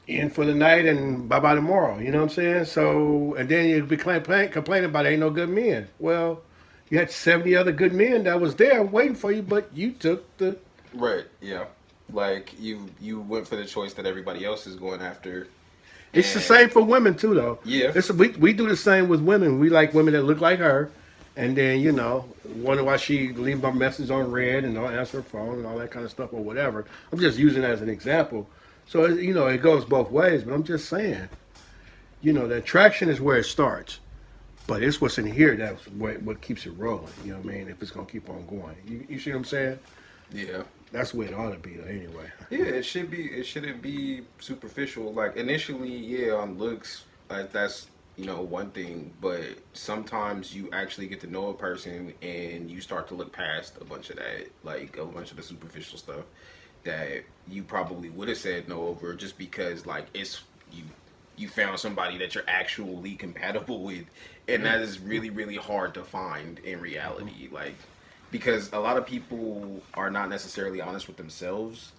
S1: in for the night and bye-bye tomorrow, you know what I'm saying? So, and then you'd be complaining about ain't no good men. Well, you had 70 other good men that was there waiting for you, but you took the...
S2: Right, yeah. Like, you went for the choice that everybody else is going after.
S1: It's the same for women, too, though.
S2: Yeah.
S1: We do the same with women. We like women that look like her, and then, you know, wonder why she leave my message on red and don't answer her phone and all that kind of stuff or whatever. I'm just using it as an example. So, you know, it goes both ways, but I'm just saying, you know, the attraction is where it starts. But it's what's in here that's what keeps it rolling, you know what I mean, if it's going to keep on going. You see what I'm saying?
S2: Yeah.
S1: That's the way it ought to be, though, anyway.
S2: Yeah, it shouldn't be superficial. Like, initially, yeah, on looks, like, that's, you know, one thing. But sometimes you actually get to know a person and you start to look past a bunch of that, like, a bunch of the superficial stuff that you probably would have said no over just because, like, it's you found somebody that you're actually compatible with, and that is really, really hard to find in reality. Like, because a lot of people are not necessarily honest with themselves,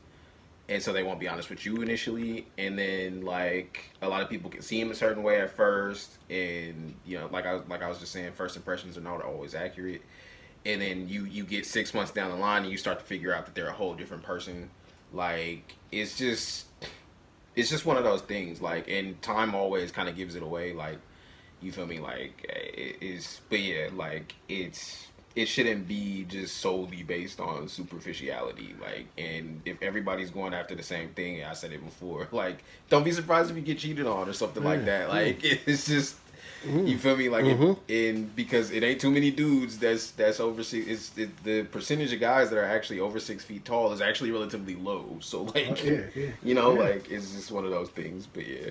S2: and so they won't be honest with you initially, and then, like, a lot of people can see them a certain way at first, and, you know, like I was just saying, first impressions are not always accurate. And then you get 6 months down the line and you start to figure out that they're a whole different person. Like, it's just one of those things. Like, and time always kind of gives it away. Like, You feel me? Like but yeah, like it shouldn't be just solely based on superficiality. Like, and if everybody's going after the same thing, I said it before, like, don't be surprised if you get cheated on or something like that. Like, it's just, you feel me? Like, because it ain't too many dudes that's over six. The percentage of guys that are actually over 6 feet tall is actually relatively low. So, like, you know, like, it's just one of those things. But yeah.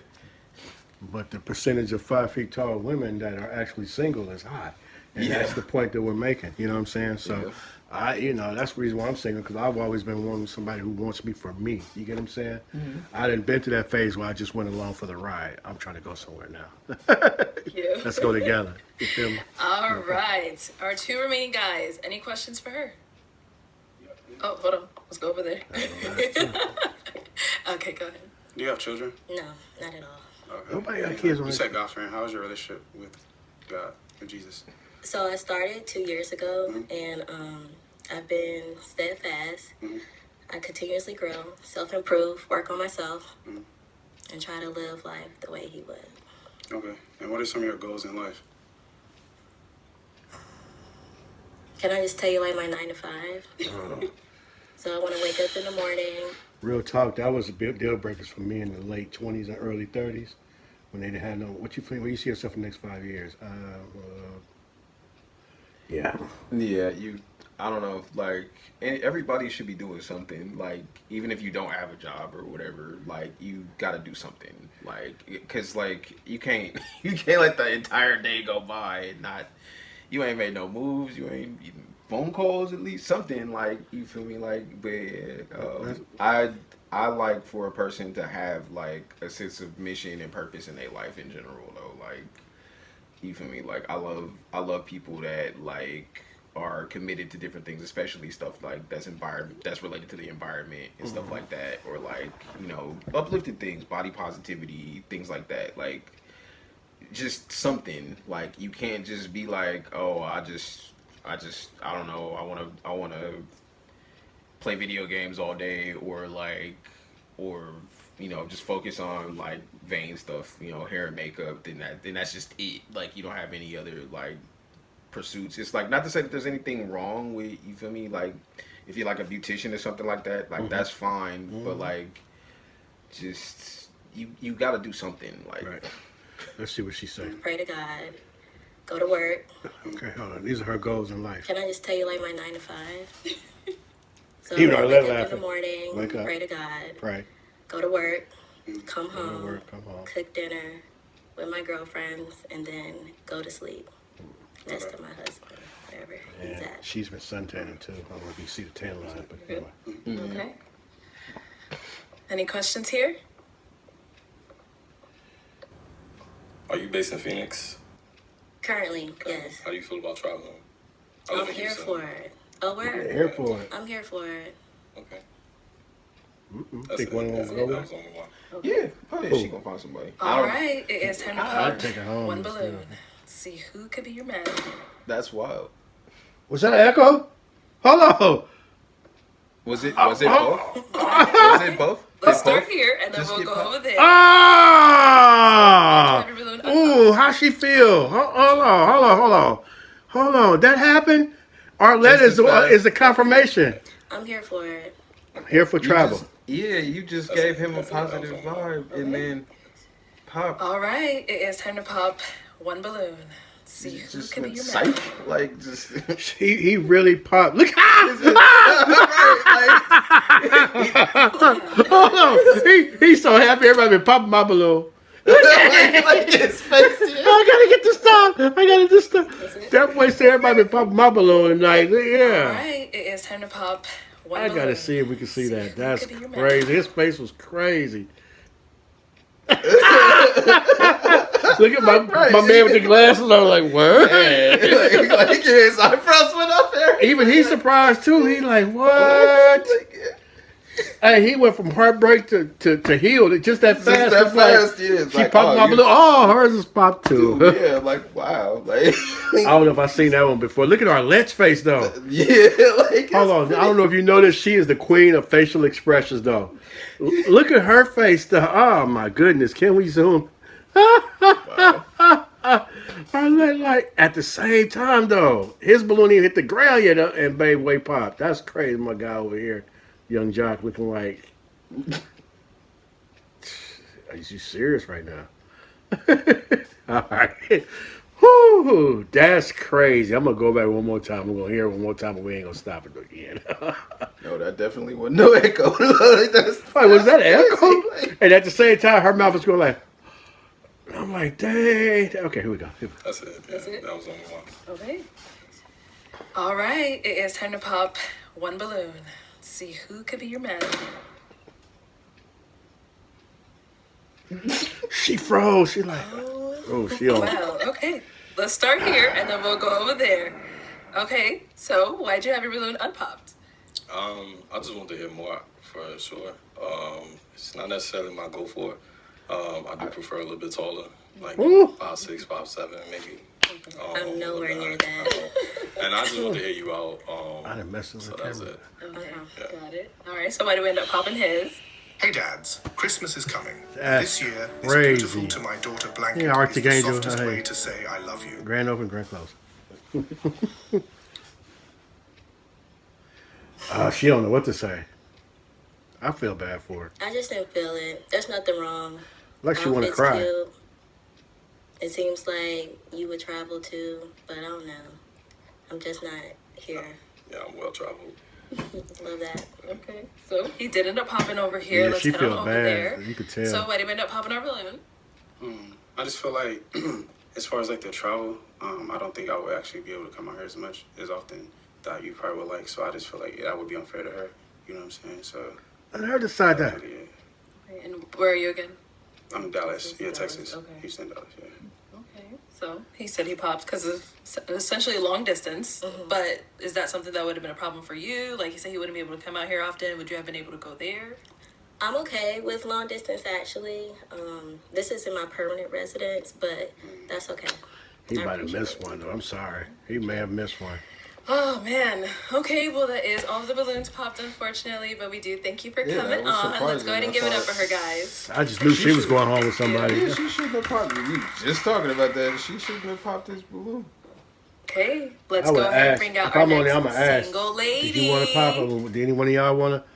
S1: But the percentage of 5 feet tall women that are actually single is high. And that's the point that we're making. You know what I'm saying? So, that's the reason why I'm single, because I've always been wanting somebody who wants me for me. You get what I'm saying? I didn't been to that phase where I just went along for the ride. I'm trying to go somewhere now. Let's go together. You feel me?
S3: All right. Our 2 remaining guys. Any questions for her? Oh, hold on. Let's go over there. Okay, go ahead.
S6: Do you have children?
S11: No, not at all.
S6: Okay.
S1: Nobody got kids on
S6: You
S1: this.
S6: said God, friend. How was your relationship with God, with Jesus?
S11: So I started 2 years ago, and I've been steadfast. I continuously grow, self-improve, work on myself, and try to live life the way he would.
S6: Okay. And what are some of your goals in life?
S11: Can I just tell you like my 9 to 5? So I want to wake up in the morning.
S1: Real talk, that was a big deal breakers for me in the late 20s and early 30s when they didn't have no, what you feel, where you see yourself in the next 5 years? Yeah,
S2: I don't know, like, everybody should be doing something, like, even if you don't have a job or whatever, like, you gotta do something, like, because, like, you can't let the entire day go by and not, you ain't made no moves, you ain't even phone calls, at least something, like, you feel me, like, but I like for a person to have, like, a sense of mission and purpose in their life in general, though, like, you feel me, like, I love people that, like, are committed to different things, especially stuff like that's related to the environment and stuff like that, or like, you know, uplifted things, body positivity, things like that, like, just something, like, you can't just be like, oh, I don't know, I want to play video games all day, or like, or, you know, just focus on like vain stuff, you know, hair and makeup, then that's just it. Like, you don't have any other like pursuits. It's like, not to say that there's anything wrong with, you feel me, like if you're like a beautician or something like that, like that's fine, but like, just you got to do something, like.
S1: right. Let's see what she said.
S11: Pray to God. Go to work.
S1: Okay, hold on. These are her goals in life.
S11: Can I just tell you like my 9 to 5? So
S1: Even
S11: I
S1: though
S11: wake
S1: they're
S11: up in the
S1: laughing.
S11: morning,
S1: Wake up.
S11: pray to God,
S1: Right.
S11: go to work, come
S1: Go to
S11: home,
S1: work, come home.
S11: cook dinner with my girlfriends, and then go to sleep. Next to my husband, wherever he's
S1: And
S11: at.
S1: she's been suntanning too. I don't know if you see the tan line, but anyway.
S3: Okay. Any questions here?
S7: Are you based in Phoenix?
S11: Currently, yes.
S7: How do you feel about traveling? I
S11: I'm
S7: live in
S11: here
S7: Houston.
S11: for it. Oh, where?
S1: Here for it.
S11: I'm here for it.
S7: Okay.
S1: I think one of them go
S7: That
S1: with
S7: was only one.
S2: Yeah, probably she gonna find somebody.
S3: All right, it is time to
S1: I'd
S3: pop
S1: take her home.
S3: one
S1: instead.
S3: balloon. Let's see who could be your man.
S2: That's wild.
S1: Was that an echo? Hold on.
S2: Was it both? Was it both?
S3: Let's
S2: Did both
S3: start here, and then
S2: just
S3: we'll
S2: get
S3: go
S2: popped?
S3: over there.
S1: Ah!
S3: 100 balloon.
S1: Ooh, how she feel? Hold on. That happened? Arlette is the confirmation.
S11: I'm here for it.
S1: Here for travel.
S2: You just gave him a positive vibe, and then pop.
S3: All right, it is time to pop one balloon. Let's see who
S2: Just
S3: could be
S2: went
S3: your
S2: psych,
S3: man.
S2: like just.
S1: He really popped. Look, hold on. He's so happy. Everybody been popping my balloon.
S2: like his face.
S1: I gotta get this stuff. That boy said everybody been popping my balloon tonight.
S3: All
S1: Yeah.
S3: right, it is time to pop one
S1: I
S3: balloon.
S1: gotta see if we can see that.
S3: who
S1: That's
S3: could be your man.
S1: crazy. His face was crazy. Look at my man with the glasses. I was like, what?
S2: like his eyebrows went up there.
S1: Even he's surprised too. He like, what? Hey, he went from heartbreak to healed. Just that fast.
S2: Just that
S1: It's like,
S2: fast, yeah. It's
S1: she
S2: like,
S1: popped my balloon. Oh, hers is popped too.
S2: Dude, yeah, like wow, like
S1: I don't know if I've seen that one before. Look at Arlette's face though.
S2: yeah, like
S1: Hold on. I don't know if you noticed, she is the queen of facial expressions though. Look at her face though. Oh my goodness. Can we zoom? Arlette, like, at the same time, though, his balloon even hit the ground yet, and Babe way popped. That's crazy, my guy over here. Young Jock looking like, are you serious right now? All right. Whoo, that's crazy. I'm going to go back one more time. I'm going to hear it one more time, but we ain't going to stop it again.
S2: No, that definitely wasn't no echo.
S1: That's, like, was that an echo? And at the same time, her mouth was going like, I'm like, dang. Okay, here we go.
S7: That's it. Yeah,
S3: That's it?
S7: that was only one.
S3: Okay. All right, it is time to pop one balloon. Let's see who could be your man.
S1: She froze. She like, oh, she on.
S3: Well, okay. Let's start here, and then we'll go over there. Okay, so why'd you have your balloon unpopped?
S7: I just want to hear more for sure. It's not necessarily my go for it. I do prefer a little bit taller, like 5'6", 5'7", maybe.
S11: I'm nowhere near that.
S7: And I just want to hear you out.
S1: I done messed with
S7: so
S1: the
S7: that's
S1: camera.
S7: it.
S3: Okay, got it. All right, so why do we end up popping his?
S10: Hey dads, Christmas is coming.
S1: That's
S10: This year is
S1: crazy.
S10: beautiful to my daughter Blanket.
S1: Yeah, Arctic
S10: is the
S1: Angel,
S10: softest
S1: hey.
S10: way to say I love you.
S1: Grand open, grand close. She don't know what to say. I feel bad for her.
S11: I just didn't feel it. There's nothing wrong.
S1: Like she want to
S11: Outfit's
S1: cry.
S11: cute. It seems like you would travel too, but I don't know. I'm just not here.
S7: Yeah, I'm well traveled.
S11: Love that.
S3: Okay, so he did end up popping over here.
S1: Yeah,
S3: Let's
S1: she
S3: head
S1: feel
S3: on over
S1: bad.
S3: there.
S1: You could tell.
S3: So why did we end up popping our balloon?
S6: I just feel like, as far as like the travel, I don't think I would actually be able to come out here as often that you probably would like. So I just feel like that would be unfair to her. You know what I'm saying? So.
S1: Let her decide that.
S6: Yeah.
S3: And where are you again?
S6: I'm Dallas. Yeah, Texas.
S3: Okay.
S6: Houston, Dallas. Yeah.
S3: Okay, so he said he popped because of essentially long distance. But is that something that would have been a problem for you? Like he said, he wouldn't be able to come out here often. Would you have been able to go there?
S11: I'm okay with long distance actually. This isn't my permanent residence, but that's okay.
S1: He might have missed one, though. I'm sorry. He may have missed one.
S3: Oh man. Okay, well that is all of the balloons popped, unfortunately. But we do thank you for coming on. Let's go ahead and give it up for her, guys.
S1: I just knew she was going home with somebody.
S2: Yeah, she shouldn't have popped it. We just talking about that. She shouldn't have popped this balloon.
S3: Okay, let's
S1: I would
S3: go ahead and
S1: ask.
S3: bring out
S1: If
S3: our
S1: I'm on
S3: next
S1: there, I'm going to ask.
S3: single lady.
S1: Did you want to pop it? Did any one of y'all want to?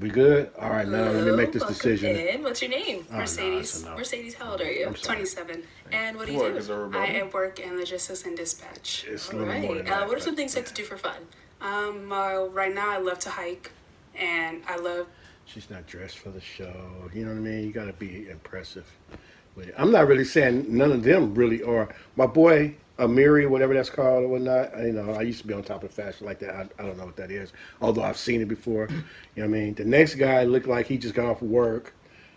S1: We good? All right, now let me make this
S3: Welcome
S1: decision.
S3: in. What's your name?
S1: Oh, no,
S13: Mercedes.
S1: that's enough.
S3: Mercedes, how old are you?
S1: I'm sorry.
S13: 27.
S3: And what do you
S2: What,
S3: do?
S2: is there a
S13: I
S2: balloon?
S13: work in logistics and dispatch.
S1: It's a
S3: All
S1: little more
S3: right.
S1: than that.
S3: What are some
S1: but-
S3: things you like to do for fun?
S13: Right now I love to hike, and I love.
S1: She's not dressed for the show. You know what I mean? You got to be impressive with it. I'm not really saying none of them really are. My boy, Amiri, whatever that's called or whatnot, you know, I used to be on top of fashion like that. I don't know what that is, although I've seen it before. You know what I mean? The next guy looked like he just got off work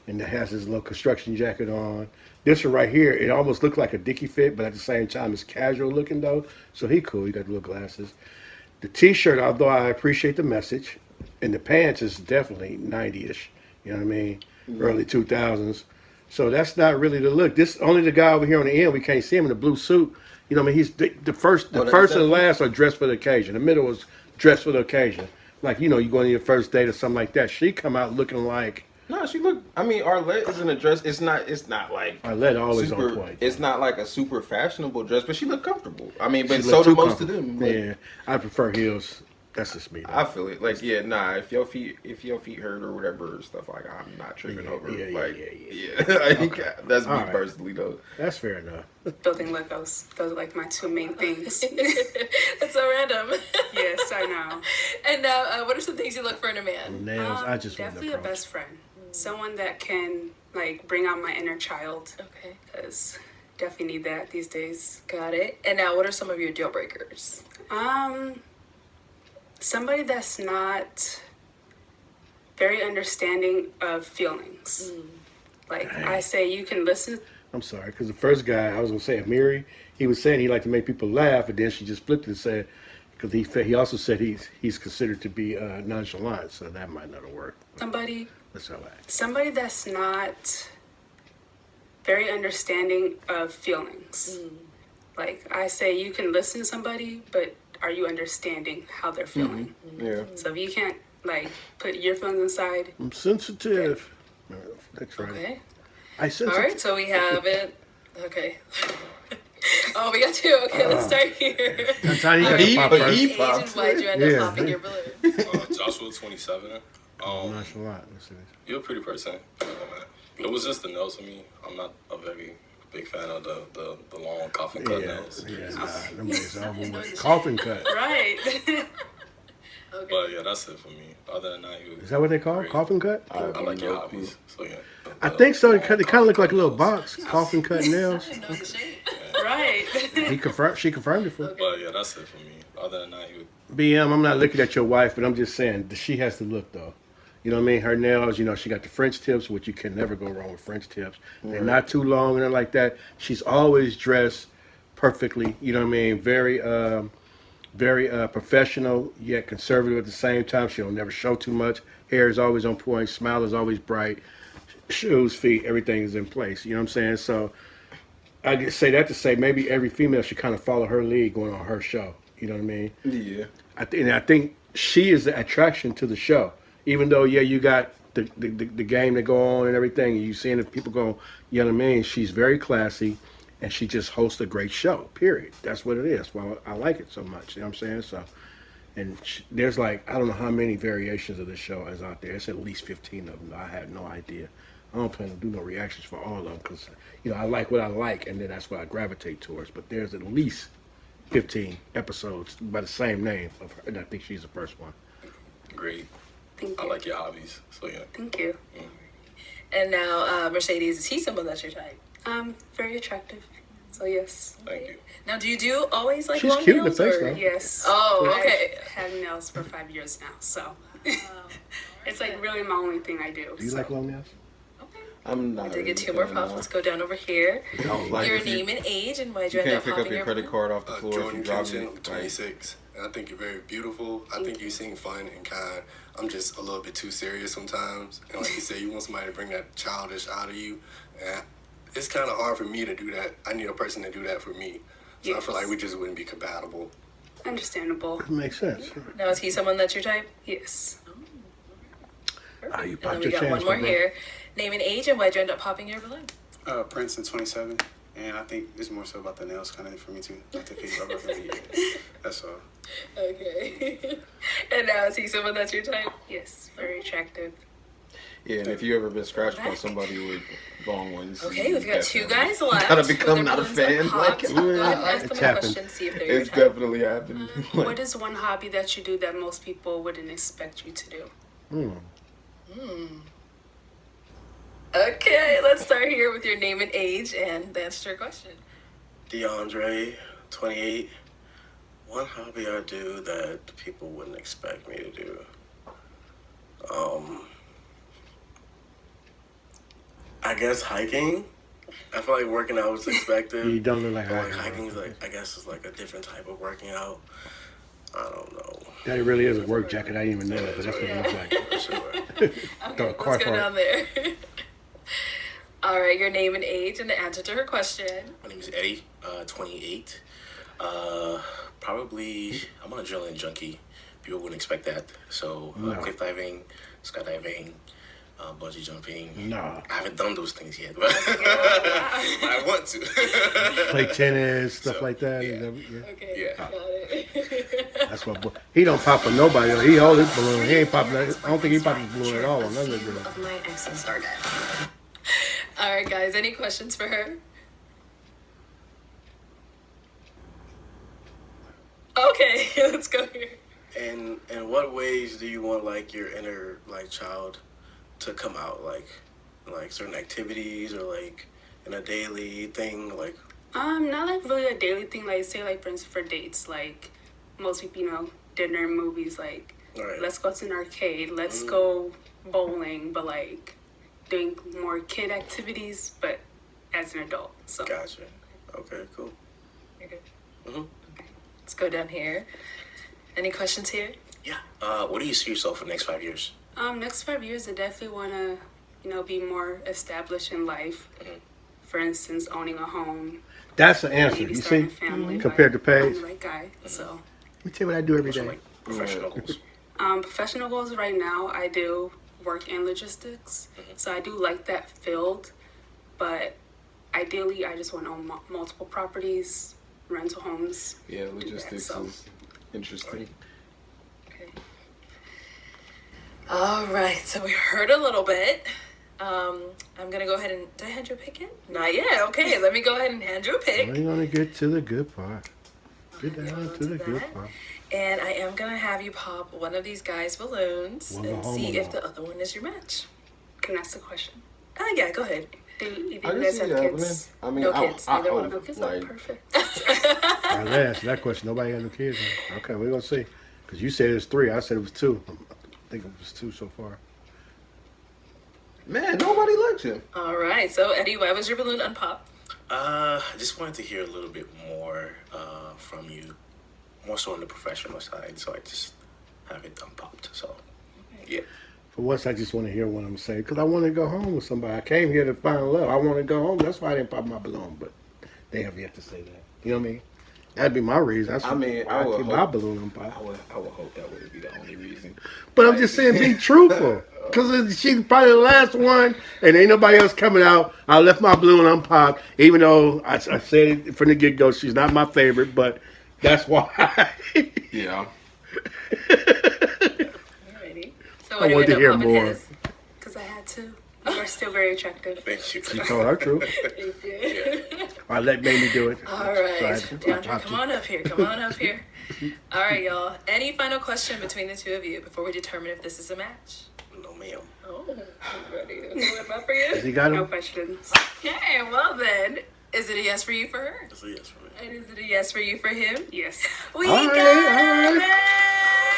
S1: and has his little construction jacket on. This one right here, it almost looked like a Dickie fit, but at the same time, it's casual looking though. So he cool. He got the little glasses. The T-shirt, although I appreciate the message, and the pants is definitely 90-ish. You know what I mean? Early 2000s. So that's not really the look. This only the guy over here on the end. We can't see him in the blue suit. You know what I mean? He's the first and the last are dressed for the occasion. The middle was dressed for the occasion. Like, you know, you go on your first date or something like that. She come out looking like.
S2: No, she look. I mean, Arlette is in a dress. It's not like
S1: Arlette always
S2: super,
S1: on point.
S2: It's not like a super fashionable dress, but she look comfortable. I mean, but
S1: She
S2: so
S1: look
S2: do
S1: too
S2: most of
S1: comfortable.
S2: them. Like,
S1: Yeah, I prefer heels. That's just me. Though.
S2: I feel it. Like, yeah, nah. If your feet hurt or whatever stuff, like I'm not tripping over.
S1: Okay.
S2: That's me
S1: All right.
S2: personally though.
S1: That's fair enough.
S13: Building Legos. Those are like my two main things.
S3: That's so random.
S13: Yes, I know.
S3: And now, what are some things you look for in a man?
S1: Nails. I just want
S13: Definitely
S1: to
S13: a
S1: approach.
S13: best friend. Someone that can like bring out my inner child.
S3: Okay.
S13: Because definitely need that these days.
S3: Got it. And now, what are some of your deal breakers?
S13: Somebody that's not very understanding of feelings. Like I say, you can listen.
S1: I'm sorry, because the first guy, I was going to say, Amiri, he was saying he liked to make people laugh, but then she just flipped it and said, because he also said he's considered to be nonchalant, so that might not have worked.
S13: Somebody
S1: That's all right.
S13: Somebody that's not very understanding of feelings. Like I say, you can listen to somebody, but are you understanding how they're feeling?
S2: Yeah.
S13: So if you can't like put your feelings inside,
S1: I'm sensitive. That's right.
S3: Okay.
S1: I sensitive.
S3: All right, so we have it. Okay. Oh, we got two. Okay, let's start here.
S1: Tiny got the pop
S3: Age
S1: first.
S3: and why'd you end up popping your balloon?
S7: Joshua, 27.
S1: That's a lot. Let's see.
S7: You're a pretty person. It was just the nails for me. I'm not a very big fan of the long coffin cut nails.
S1: Yeah, them is over with. Coffin cut.
S4: Right.
S3: Okay.
S7: But yeah, that's it for me. Other than that,
S1: Is that what they call it? Coffin cut?
S7: I like your hobbies. So yeah.
S1: I think so. They kind of look like a little box. Coffin cut nails.
S3: I know the shape.
S4: Right.
S1: She confirmed it for me.
S7: But yeah, that's it for me. Other than that,
S1: BM, I'm not looking at your wife, but I'm just saying that she has to look though. You know what I mean? Her nails, you know, she got the French tips, which you can never go wrong with French tips. They're not too long and nothing like that. She's always dressed perfectly. You know what I mean? Very professional yet conservative at the same time. She'll never show too much. Hair is always on point. Smile is always bright. Shoes, feet, everything is in place. You know what I'm saying? So I just say that to say maybe every female should kind of follow her lead going on her show. You know what I mean?
S2: Yeah.
S1: I think she is the attraction to the show. Even though, yeah, you got the game that go on and everything, and you seeing if people go, you know what I mean? She's very classy, and she just hosts a great show, period. That's what it is. Well, I like it so much, you know what I'm saying? So, and there's like, I don't know how many variations of this show is out there. It's at least 15 of them. I had no idea. I don't plan to do no reactions for all of them because, you know, I like what I like, and then that's what I gravitate towards. But there's at least 15 episodes by the same name of her, and I think she's the first one.
S7: great.
S4: Thank you.
S7: I like your hobbies. So yeah.
S4: Thank you.
S3: And now, Mercedes, is he someone that's your type?
S13: Very attractive. So yes.
S7: Thank you.
S3: Now, do you do always like
S1: She's
S3: long
S1: cute in the
S3: nails?
S1: face,
S3: Or?
S1: though.
S13: Yes.
S3: Oh, okay.
S13: I've had nails for 5 years now, so it's like really my only thing I do.
S1: Do you like long nails?
S2: I'm not.
S3: I did get two more pops. Let's go down over here.
S2: Like
S3: Your
S2: if you-
S3: name and age, and why'd
S2: You
S3: you end
S2: can't
S3: up
S2: pick up
S3: popping
S2: your
S3: your
S2: credit card off the floor if
S5: Jordan
S2: you drop
S5: Kenshin,
S2: it.
S5: I'm 26, and I think you're very beautiful. I think you seem fun and kind. I'm just a little bit too serious sometimes. And like you said, you want somebody to bring that childish out of you. And it's kind of hard for me to do that. I need a person to do that for me. So I feel like we just wouldn't be compatible.
S13: Understandable.
S1: That makes sense.
S3: Now, is he someone that's your type?
S13: Yes.
S1: You
S3: And then
S1: popped
S3: we
S1: your
S3: got
S1: chance,
S3: one more
S1: bro.
S3: here. Name and age, and why'd you end up popping your balloon?
S6: Prince in 27, and I think it's more so about the nails kind of for me too. Not to pick up on me. That's all.
S3: Okay. And now, is he someone that's your type?
S13: Yes. Very attractive.
S2: Yeah, and if you ever been scratched by somebody with long ones.
S3: Okay, we've got two
S2: definitely
S3: guys left.
S2: Gotta become
S3: with their
S2: not a
S3: balloons
S2: fan.
S3: unpopped.
S2: Like,
S3: Go ahead and ask
S1: it's
S3: them a
S1: happened.
S3: question, see if they're your
S2: it's
S3: type.
S2: definitely happened.
S13: What is one hobby that you do that most people wouldn't expect you to do?
S3: Okay, let's start here with your name and age and the answer to your question.
S12: DeAndre, 28. One hobby I do that people wouldn't expect me to do. I guess hiking. I feel like working out is expected.
S1: You don't look like
S12: But,
S1: hiking,
S12: hiking is like, I guess it's like a different type of working out. I don't know.
S1: That really is a work jacket. I didn't even know it, but that's what it looks like.
S12: For sure.
S1: Throw a
S3: Let's
S1: car
S3: go
S1: for
S3: down there. All right, your name and age and the answer to her question.
S8: My name is Eddie, 28. Probably, I'm an adrenaline junkie. People wouldn't expect that. So,
S1: No.
S8: cliff diving, skydiving, bungee jumping.
S1: Nah.
S8: I haven't done those things yet, but I want to.
S1: Play tennis, stuff
S8: So,
S1: like that.
S8: yeah.
S3: Okay,
S8: Yeah.
S3: got it.
S1: That's what he don't pop for nobody. He hold his balloon. He ain't popping. I don't think he popping the balloon at all on none of the girls.
S11: Of my exes started.
S3: All right, guys, any questions for her? Okay, let's go here.
S12: And in what ways do you want like your inner like child to come out? Like certain activities or like in a daily thing? Like
S13: Not like really a daily thing. Like say like for instance for dates, like most people, you know, dinner, movies. Like
S12: Right.
S13: let's go to an arcade. Let's go bowling. But like doing more kid activities, but as an adult. So
S12: Gotcha. Okay, cool.
S3: You're good.
S12: Mhm.
S3: Let's go down here. Any questions here?
S8: Yeah. What do you see yourself in the next 5 years?
S13: next 5 years, I definitely want to, you know, be more established in life. For instance, owning a home.
S1: That's the answer.
S13: Maybe
S1: You
S13: starting
S1: see,
S13: a family.
S1: compared to
S13: I'm
S1: Paige.
S13: the right guy. So,
S1: Let me tell you what I do every
S8: Also,
S1: day.
S8: like professional goals.
S13: professional goals right now, I do work in logistics. So I do like that field, but ideally, I just want to own multiple properties, rental homes.
S2: Yeah,
S13: do that,
S2: logistics
S13: so.
S2: is interesting.
S3: Okay. All right, so we heard a little bit. I'm gonna go ahead and did I hand you a pick yet? Not yet. Okay, let me go ahead and hand you a pick.
S1: We're gonna get to the good part. Get down to the good part.
S3: And I am gonna have you pop one of these guys' balloons and see if the other one is your match.
S13: Can I ask a question?
S3: Yeah, go ahead.
S13: Do either
S2: I
S13: you
S2: can
S13: guys
S2: see
S13: have
S2: that,
S13: kids?
S2: I mean,
S3: No kids.
S2: I
S3: Neither one of
S2: hope,
S3: them.
S2: like,
S3: Perfect.
S1: All right, let's answer that question. Nobody got no kids. Huh? Okay, we're gonna see. Because you said it was 3. I said it was 2. I think it was 2 so far.
S2: man, nobody likes him.
S3: All right, so Eddie, why was your balloon unpopped?
S8: I just wanted to hear a little bit more from you, more so on the professional side. So I just have it unpopped. So, yeah.
S1: For once, I just want to hear what I'm saying. Because I want to go home with somebody. I came here to find love. I want to go home. That's why I didn't pop my balloon. But they have yet to say that. You know what I mean? That'd be my reason. That's
S2: I mean,
S1: why
S2: I would
S1: keep
S2: hope,
S1: my balloon unpopped.
S2: I would hope that would be the only reason.
S1: But I'm just saying, be truthful. Because she's probably the last one, and ain't nobody else coming out. I left my balloon unpopped, even though I said it from the get-go, she's not my favorite, but that's why.
S2: Yeah.
S3: Alrighty. So
S1: I wanted to hear more.
S13: Because I had to. You are still very attractive.
S8: Thank you.
S1: She told her truth. Arlette made me do it.
S3: All right, DeAndre, come on up here. Come on up here. All right, y'all. Any final question between the two of you before we determine if this is a match?
S8: No, ma'am.
S3: Oh, ready to whip up for you?
S1: He got
S13: No
S1: him.
S13: questions.
S3: Okay, well then, is it a yes for you for her?
S8: It's a yes for me.
S3: And is it a yes for you for him?
S13: Yes.
S3: We
S1: All right,
S3: got
S1: all
S3: it!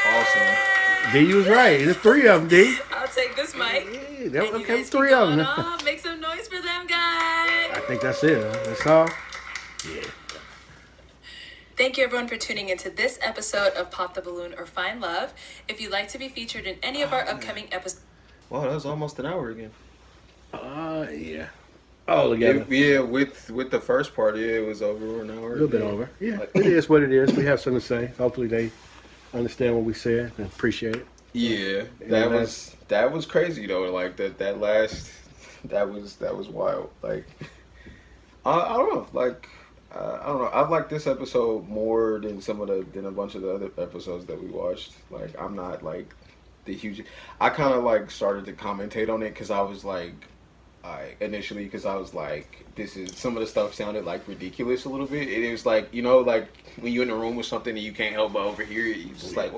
S2: Awesome.
S1: D, you was right. There's 3 of them, D.
S3: I'll take this mic.
S1: Yeah, that
S3: And
S1: was
S3: you
S1: okay,
S3: guys
S1: 3
S3: keep
S1: of
S3: going
S1: them.
S3: off. Make some noise for them, guys.
S1: I think that's it. Huh? That's all. Yeah.
S3: Thank you everyone for tuning into this episode of Pop the Balloon or Find Love. If you'd like to be featured in any of our upcoming episodes.
S9: Wow, that was almost an hour again.
S1: Yeah. All together.
S2: Yeah, with the first part, yeah, it was over an hour.
S1: A little bit over. Yeah, it is what it is. We have something to say. Hopefully they understand what we said and appreciate it.
S2: Yeah, that was crazy though. Like that was wild. Like I don't know. Like I don't know. I've liked this episode more than a bunch of the other episodes that we watched. Like I'm not like the huge. I kind of like started to commentate on it because I was like. Initially, because I was like, this is some of the stuff sounded like ridiculous a little bit. It was like, you know, like when you're in a room with something and you can't help but overhear it, you just like,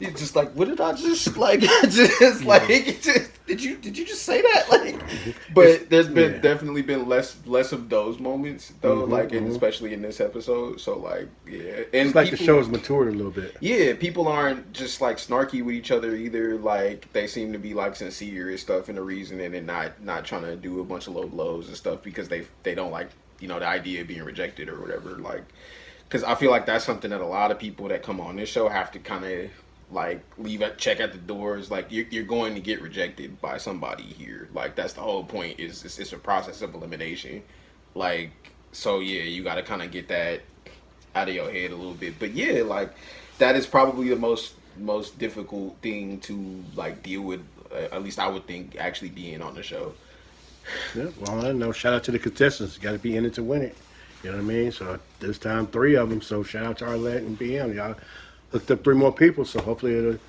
S2: it's just like, what did I just like? Just like, did you just say that? Like, but there's been definitely been less of those moments though, like, and especially in this episode. So like, yeah, and
S1: it's like the show's matured a little bit.
S2: Yeah, people aren't just like snarky with each other either. Like they seem to be like sincere and stuff in the reasoning and not trying to do a bunch of low blows and stuff because they don't like, you know, the idea of being rejected or whatever. Like, because I feel like that's something that a lot of people that come on this show have to kind of like check at the doors. Like you're going to get rejected by somebody here. Like that's the whole point. Is it's a process of elimination. Like so yeah, you got to kind of get that out of your head a little bit. But yeah, like that is probably the most difficult thing to like deal with. At least I would think actually being on the show.
S1: Yeah, well, I know. Shout out to the contestants. You got to be in it to win it. You know what I mean? So this time 3 of them. So shout out to Arlette and BM. Y'all hooked up 3 more people. So hopefully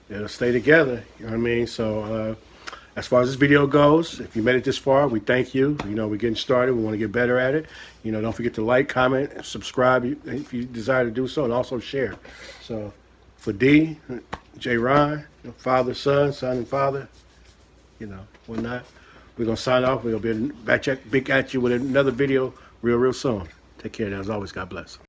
S1: it'll stay together. You know what I mean? So as far as this video goes, if you made it this far, we thank you. You know, we're getting started. We want to get better at it. You know, don't forget to like, comment, and subscribe if you desire to do so, and also share. So for D, J. Ron, father, son and father, you know, whatnot. We're going to sign off. We'll be back at you with another video real soon. Take care now. As always, God bless.